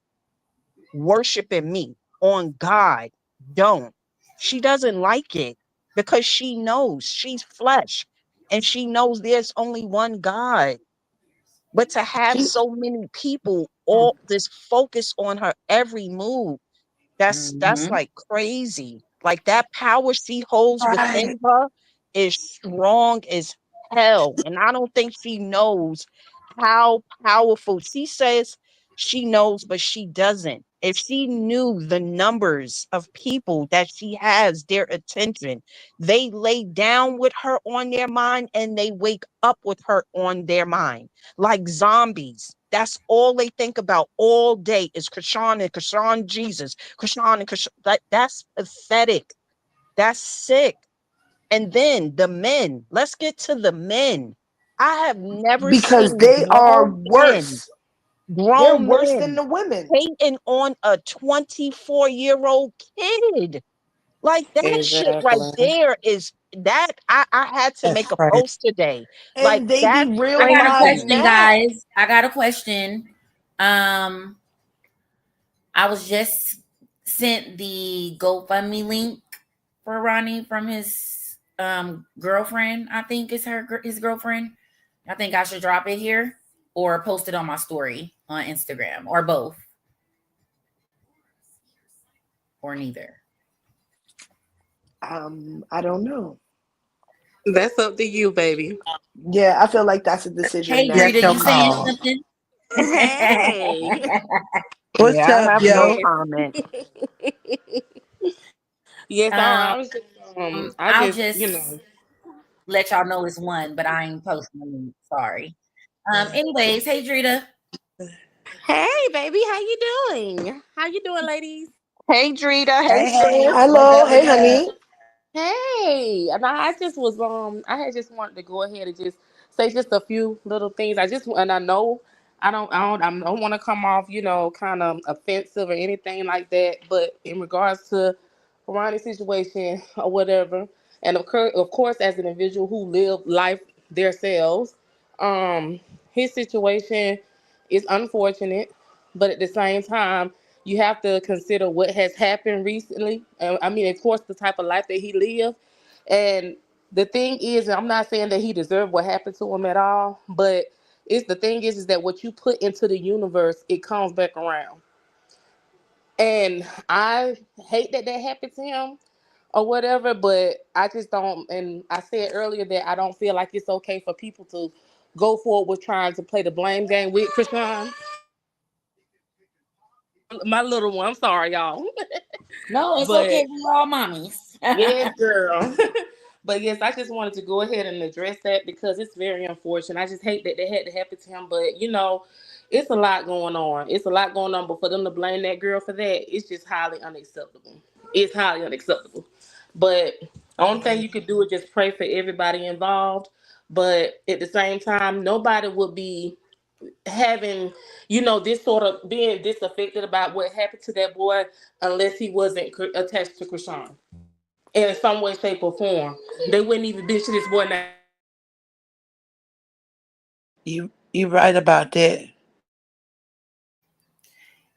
worshiping me on God. Don't. She doesn't like it because she knows she's flesh and she knows there's only one God. But to have so many people all this focus on her every move, that's like crazy. Like that power she holds within her is strong as hell. And I don't think she knows how powerful. She says she knows, but she doesn't. If she knew the numbers of people that she has their attention, they lay down with her on their mind and they wake up with her on their mind like zombies. That's all they think about all day is Chrisean and Chrisean Jesus, Chrisean and Chrisean. That's pathetic. That's sick. And then the men. Let's get to the men. I have never Because seen they are grown worse. They're grown worse men than the women. hating on a 24-year-old kid. Like that shit right there is that I had to make a post today. And like they that. be real I got a live question, mad. guys. I got a question. I was just sent the GoFundMe link for Ronnie from his girlfriend. I think is his girlfriend. I think I should drop it here or post it on my story on Instagram, or both, or neither. I don't know. That's up to you, baby. Yeah, I feel like that's a decision. Hey, Rita, you saying something? Hey. What's Yeah, I up, have yo? no comment. Yes, I was just, I'll just let y'all know it's one, but I ain't posting the link. Sorry. Anyways, hey Drita. Hey, baby, how you doing? How you doing, ladies? Hey, Drita. Hey, Hey. sis. Hello. Hey, honey. Hey, and I just was I had just wanted to go ahead and just say just a few little things. And I know I don't want to come off, kind of offensive or anything like that. But in regards to Ronnie's situation or whatever, and of course, as an individual who lived life themselves, his situation is unfortunate, but at the same time, you have to consider what has happened recently. I mean, of course, the type of life that he lived. And the thing is, and I'm not saying that he deserved what happened to him at all, but the thing is that what you put into the universe, it comes back around. And I hate that happened to him or whatever, but I just don't. And I said earlier that I don't feel like it's okay for people to go forward with trying to play the blame game with Chrisean. My little one, I'm sorry, y'all. No, it's But okay. We all mommies. yes, girl. But yes, I just wanted to go ahead and address that because it's very unfortunate. I just hate that had to happen to him. But it's a lot going on. It's a lot going on. But for them to blame that girl for that, it's just highly unacceptable. It's highly unacceptable. But the only thing you could do is just pray for everybody involved. But at the same time, nobody would be having, this sort of being disaffected about what happened to that boy unless he wasn't attached to Chrisean in some way, shape, or form. They wouldn't even bitch this boy now. You right about that.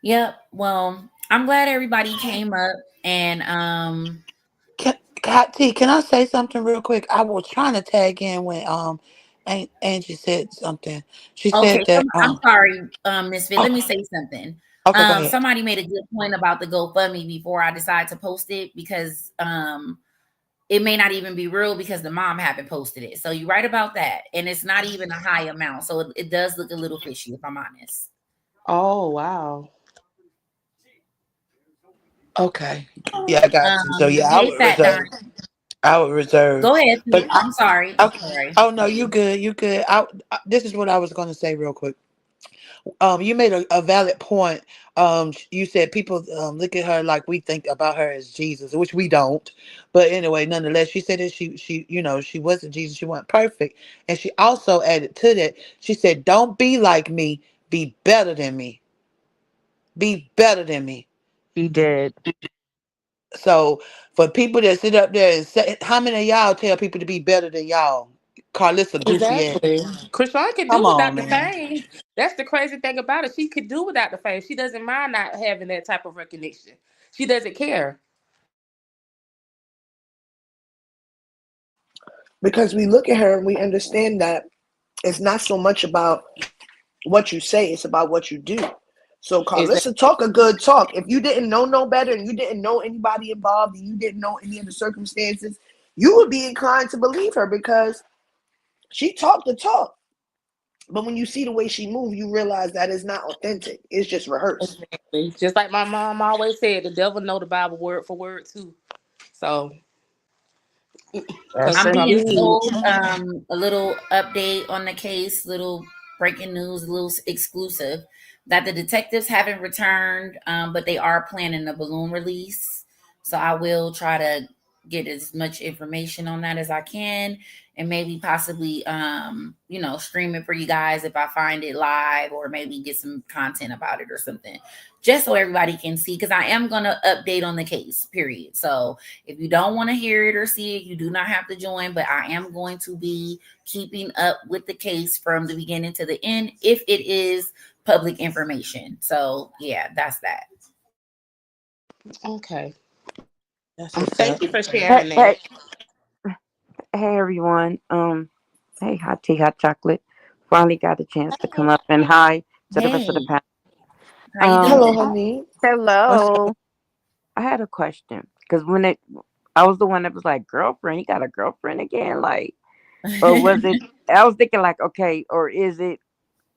Yep. Well, I'm glad everybody came up and Can I say something real quick? I was trying to tag in when Angie said something. She okay, said that I'm sorry, Miss Fit. Let me okay, say something. okay, go ahead. Somebody made a good point about the GoFundMe before I decided to post it because it may not even be real because the mom haven't posted it. So you're right about that. And it's not even a high amount. So it does look a little fishy if I'm honest. Oh, wow. Okay. Yeah, I got you. So yeah, Hey Fat Don. I would reserve. Go ahead, But Fit. I'm sorry. I'm okay. sorry. Oh no, you good. You good. This is what I was going to say real quick. You made a valid point. You said people look at her like we think about her as Jesus, which we don't. But anyway, nonetheless, she said that she wasn't Jesus. She wasn't perfect, and she also added to that. She said, "Don't be like me. Be better than me. Be better than me." He did. So for people that sit up there and say, how many of y'all tell people to be better than y'all? Carlissa goofy ass. Exactly. Chrisean could Come do on, without the man. fame. That's the crazy thing about it. She could do without the fame. She doesn't mind not having that type of recognition. She doesn't care. Because we look at her and we understand that it's not so much about what you say, it's about what you do. So Carlissa Exactly. talk a good talk. If you didn't know no better and you didn't know anybody involved and you didn't know any of the circumstances, you would be inclined to believe her because she talked the talk. But when you see the way she moved, you realize that is not authentic. It's just rehearsed. Exactly. Just like my mom always said, the devil know the Bible word for word too. So, Yes, because I'm being indeed. told a little update on the case, little breaking news, a little exclusive that the detectives haven't returned, but they are planning a balloon release. So I will try to get as much information on that as I can and maybe possibly stream it for you guys if I find it live or maybe get some content about it or something just so everybody can see because I am going to update on the case, period. So if you don't want to hear it or see it, you do not have to join, but I am going to be keeping up with the case from the beginning to the end if it is public information. So yeah, that's that. okay. That's what's Thank up. you for Hey, sharing that. hey, hey everyone. Hey, hot tea, hot chocolate. Finally got a chance to come up and hi to the rest of the Hey, panel. how you Hello, doing? honey. What's up? Hello. I had a question because I was the one that was like, girlfriend, you got a girlfriend again? Like, or was it, I was thinking like, okay, or is it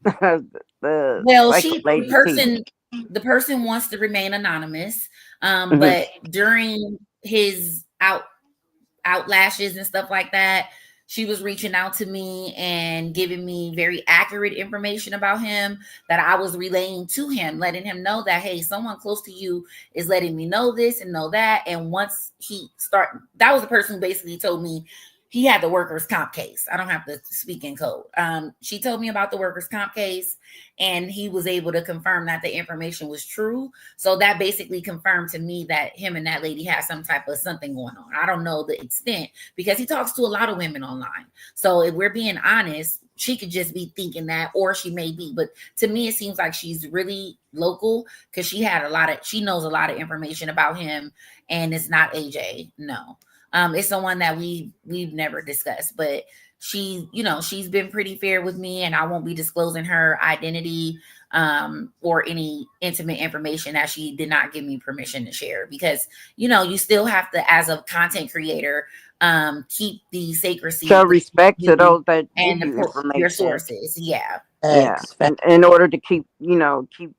the Well, psycho lady T? the person wants to remain anonymous. Hmm. But during his outlashes and stuff like that. She was reaching out to me and giving me very accurate information about him that I was relaying to him, letting him know that, hey, someone close to you is letting me know this and know that. And once that was the person who basically told me he had the workers' comp case. I don't have to speak in code. She told me about the workers' comp case, and he was able to confirm that the information was true. So that basically confirmed to me that him and that lady had some type of something going on. I don't know the extent because he talks to a lot of women online. So if we're being honest, she could just be thinking that, or she may be. But to me, it seems like she's really local because she knows a lot of information about him, and it's not AJ. No. It's someone that we've never discussed, but she's been pretty fair with me, and I won't be disclosing her identity or any intimate information that she did not give me permission to share, because you still have to, as a content creator, keep the sacrecy, show respect to those that give and you your information. sources. Yeah. And in order to keep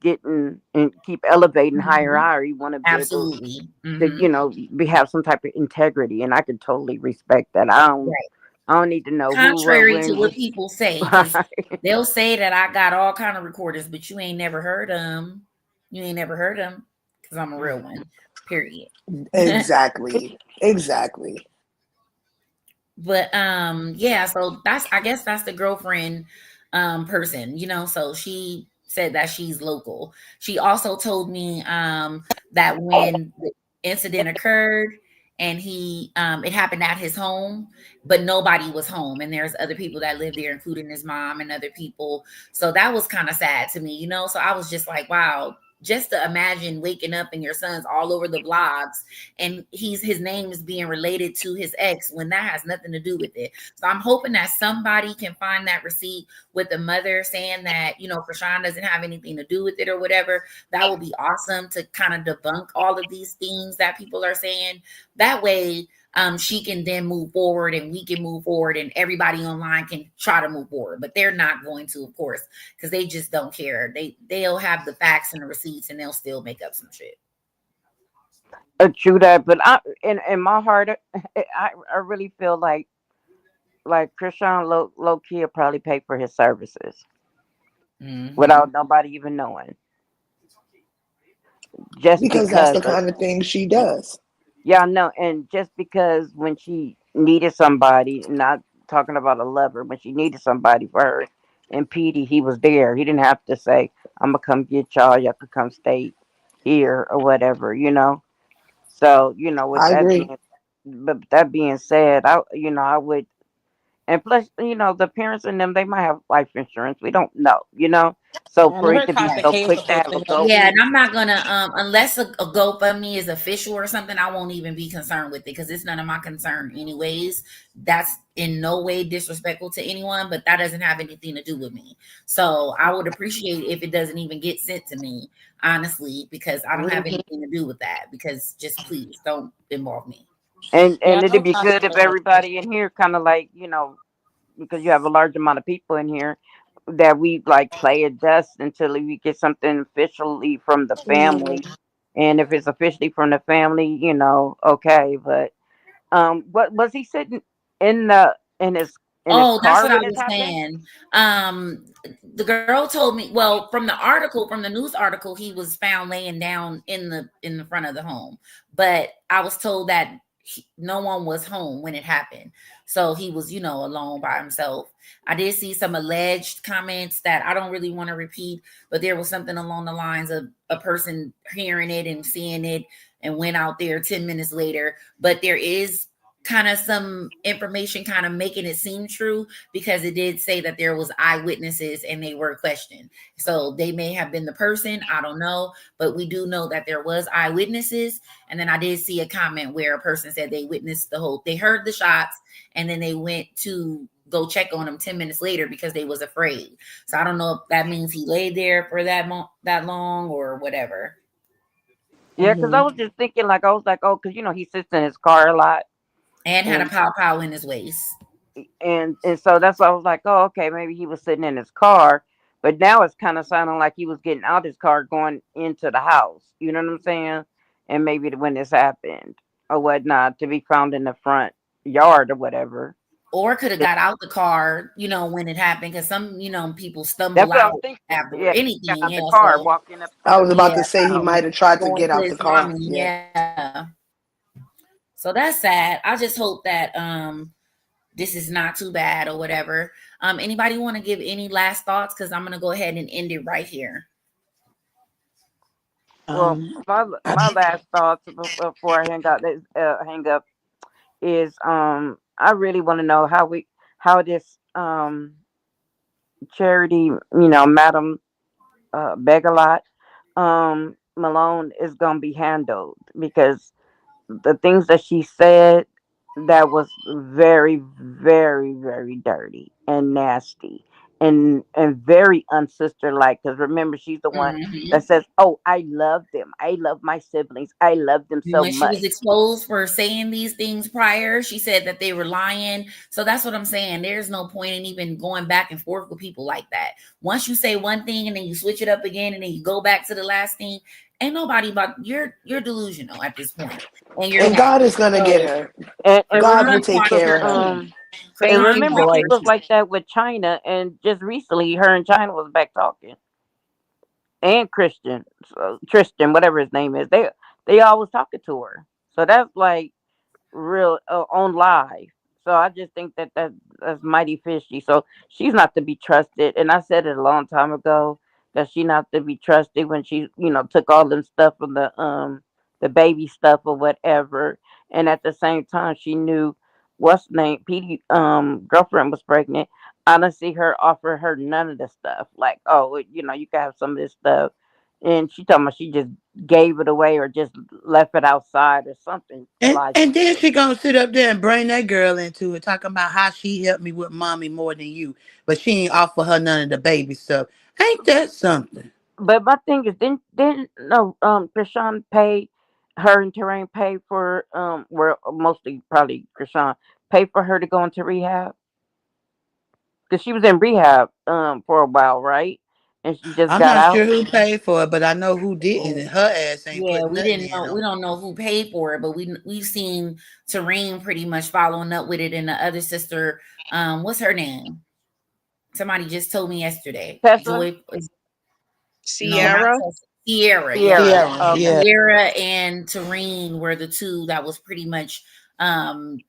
getting and keep elevating higher, you want to be Absolutely. able to have some type of integrity, and I can totally respect that. I don't need to know contrary who, to what people say, because they'll say that I got all kind of recordings, but you ain't never heard them. You ain't never heard them because I'm a real one. Period. Exactly. But yeah, so I guess that's the girlfriend person, so she said that she's local. She also told me that when the incident occurred and it happened at his home, but nobody was home, and there's other people that live there, including his mom and other people. So that was kind of sad to me, so I was just like, wow, just to imagine waking up and your son's all over the blogs and his name is being related to his ex when that has nothing to do with it. So I'm hoping that somebody can find that receipt with the mother saying that, Chrisean doesn't have anything to do with it or whatever. That would be awesome to kind of debunk all of these things that people are saying. That way, she can then move forward and we can move forward and everybody online can try to move forward, but they're not going to, of course, because they just don't care. They'll have the facts and the receipts and they'll still make up some shit. True that, but in my heart, I really feel like Chrisean low key will probably pay for his services without nobody even knowing. Just because that's the kind of thing she does. Yeah, no, and just because when she needed somebody, not talking about a lover, when she needed somebody for her and Petey, he was there. He didn't have to say, I'm gonna come get y'all, y'all could come stay here or whatever, So, with that being said, I would, and plus, the parents and them, they might have life insurance. We don't know. So for it to be so quick to have a go. Yeah, and I'm not gonna unless a GoFundMe is official or something, I won't even be concerned with it because it's none of my concern anyways. That's in no way disrespectful to anyone, but that doesn't have anything to do with me. So I would appreciate if it doesn't even get sent to me, honestly, because I don't have anything to do with that. Because just please don't involve me. And it'd be good if everybody in here kind of like, because you have a large amount of people in here, that we like play it dust until we get something officially from the family. And if it's officially from the family, okay. But what was he sitting in his car? That's what I was saying. The girl told me, well, from the news article, he was found laying down in the front of the home. But I was told that no one was home when it happened. So he was, alone by himself. I did see some alleged comments that I don't really want to repeat, but there was something along the lines of a person hearing it and seeing it and went out there 10 minutes later. But there is kind of some information kind of making it seem true because it did say that there was eyewitnesses and they were questioned. So they may have been the person, I don't know, but we do know that there was eyewitnesses. And then I did see a comment where a person said they witnessed they heard the shots and then they went to go check on him 10 minutes later because they was afraid. So I don't know if that means he laid there for that long or whatever. Yeah, because I was just thinking oh, because he sits in his car a lot. And had a pow in his waist. And so that's why I was like, oh, okay, maybe he was sitting in his car. But now it's kind of sounding like he was getting out his car going into the house. You know what I'm saying? And maybe when this happened. or whatnot to be found in the front yard or whatever. Or could have got out the car, when it happened, because some, people stumble That's what I'm out thinking. after Yeah, got anything. out the Yeah, car, so walking up to I the was about to yeah, say he might have tried to going get to out the his car. mommy. Yeah. Yeah. So that's sad. I just hope that this is not too bad or whatever. Anybody want to give any last thoughts? Because I'm gonna go ahead and end it right here. Well, my last thoughts before I hang up is I really want to know how this charity, Madam Begalot Malone is gonna be handled, because the things that she said, that was very, very, very dirty and nasty, and very unsister like. Because remember, she's the one that Mm-hmm. says, "Oh, I love them. I love my siblings. I love them so When she much." was exposed for saying these things prior, she said that they were lying. So that's what I'm saying. There's no point in even going back and forth with people like that. Once you say one thing and then you switch it up again and then you go back to the last thing, ain't nobody about you're delusional at this point. And you're And white. God is gonna get So her. And God will remember, take she Krishan was care of her. and Krishan remember, she Roberts. was like that with China, and just recently, her and China was back talking. And Tristan, whatever his name is, they always talking to her. So that's like real on live. So I just think that's mighty fishy. So she's not to be trusted. And I said it a long time ago that she not to be trusted when she, took all them stuff from the baby stuff or whatever. And at the same time, she knew what's name Petey girlfriend was pregnant. I didn't see her offer her none of the stuff. Like, oh, you can have some of this stuff. And she told me she just gave it away or just left it outside or something like And then that. she gonna sit up there and bring that girl into it, talking about how she helped me with mommy more than you, but she ain't offer her none of the baby stuff. Ain't that something? But my thing is, didn't no Krishan pay her and Terrain pay for well, mostly probably Krishan pay for her to go into rehab, because she was in rehab for a while, right? And she just I'm got not sure out. who paid for it, but I know who didn't, and her ass ain't Yeah, putting we nothing didn't in know. on We it. don't know who paid for it, but we've seen Tareen pretty much following up with it, and the other sister, what's her name? Somebody just told me yesterday. Tessa, Joy is no, not Sierra. Tessa. Sierra. Yeah, Sierra. Sierra, Okay. yeah. Sierra and Tareen were the two that was pretty much um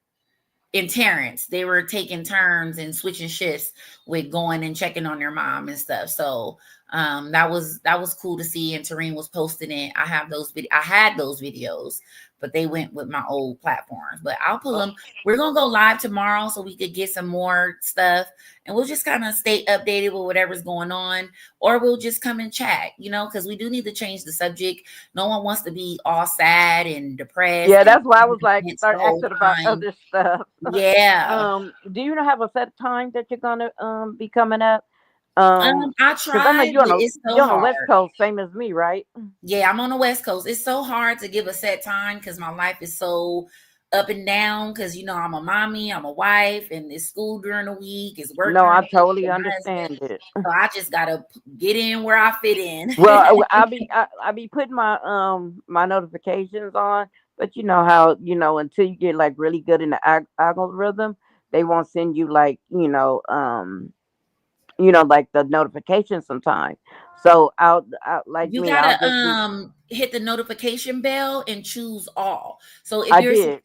in Terrence. They were taking turns and switching shifts with going and checking on their mom and stuff. So that was cool to see. And Tareen was posting it. I had those videos, but they went with my old platforms. But I'll pull them. We're gonna go live tomorrow so we could get some more stuff, and we'll just kind of stay updated with whatever's going on, or we'll just come and chat, because we do need to change the subject. No one wants to be all sad and depressed Yeah, and that's why I was like, the start whole asking about time. other stuff. Yeah. Do you have a set time that you're gonna be coming up? I Because I know tried, but it's so you're on the West hard. Coast, same as me, right? Yeah, I'm on the West Coast. It's so hard to give a set time because my life is so up and down. Because I'm a mommy, I'm a wife, and it's school during the week, it's work No, during I the week, totally and my husband. understand it. So I just gotta get in where I fit in. Well, I be putting my notifications on, but you know how until you get like really good in the algorithm, they won't send you like like the notifications sometimes. So I'll like You me, I'll gotta just be. hit the notification bell and choose all. So if I there's did.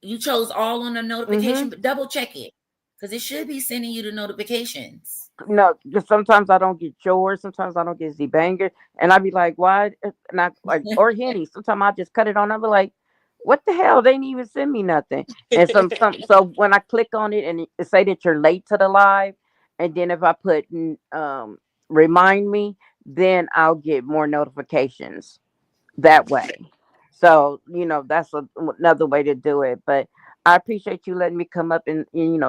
you chose all on the notification, Mhm. but double check it because it should be sending you the notifications. No, because sometimes I don't get yours, sometimes I don't get Z banger, and I be like, why? And I like or Henny. Sometimes I just cut it on. I be like, what the hell? They didn't even send me nothing. And some so when I click on it and it say that you're late to the live, and then if I put remind me, then I'll get more notifications that way. So that's another way to do it. But I appreciate you letting me come up and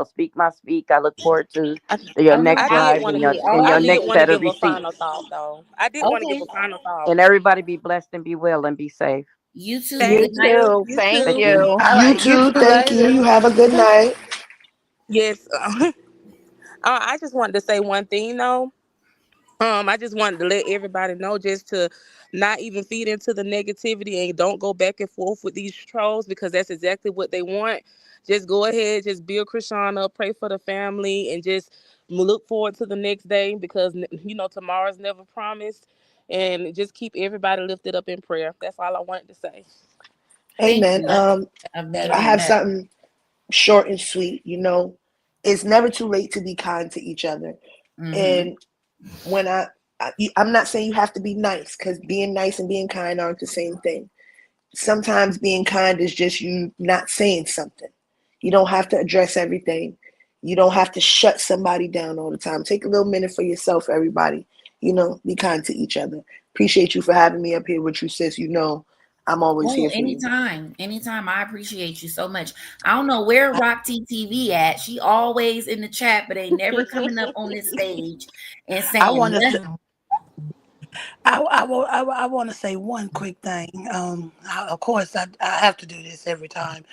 speak my speak. I look forward to I, your Oh, no next I did live want problem. to and your get. and I your did next want to set of give a final receipts. thought, though. I did want to give Okay. a final thought. And everybody be blessed and be well and be safe. You too. You Good Thank night. you. too. You Thank Thank too. you. you. All You right. You too. too, Thank you. later. You have a good night. Yes. I just wanted to say one thing, though. I just wanted to let everybody know just to not even feed into the negativity and don't go back and forth with these trolls because that's exactly what they want. Just go ahead, just build Chrisean up, pray for the family, and just look forward to the next day because tomorrow's never promised. And just keep everybody lifted up in prayer. That's all I wanted to say. Amen. I have that. something short and sweet. It's never too late to be kind to each other. And when I'm not saying you have to be nice, because being nice and being kind aren't the same thing. Sometimes being kind is just you not saying something. You don't have to address everything. You don't have to shut somebody down all the time. Take a little minute for yourself, everybody. Be kind to each other. Appreciate you for having me up here with you, sis. I'm always here for you. Anytime. I appreciate you so much. I don't know where Rock TV at. She always in the chat, but ain't never coming up on this stage and saying nothing. I want to say one quick thing. Of course, I have to do this every time.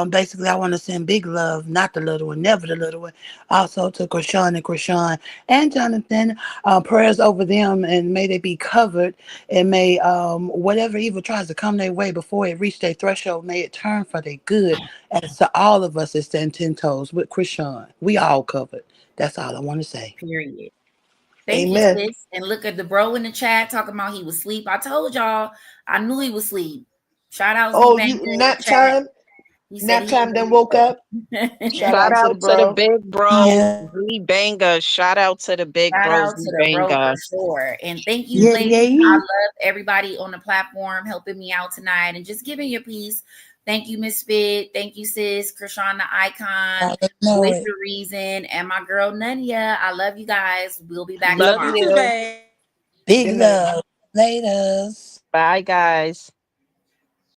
Basically, I want to send big love, not the little one, never the little one, also to Chrisean and Jonathan. Prayers over them, and may they be covered, and may whatever evil tries to come their way before it reach their threshold, may it turn for their good. As to all of us that stand 10 toes with Chrisean, we all covered. That's all I want to say. Period. Thank Amen. you, sis. And look at the bro in the chat talking about he was asleep. I told y'all, I knew he was asleep. Shout out. Nap time? Nap time, then woke up? Shout out to the big bro, Z Banger. Shout out to the big bro, Z Banger. For sure. And thank you, ladies. I love everybody on the platform helping me out tonight and just giving your piece. Thank you, Miss Spit. Thank you, sis. Chrisean the Icon, Voice the Reason, and my girl Nunya. I love you guys. We'll be back tomorrow. Big love. Laters. Bye, guys.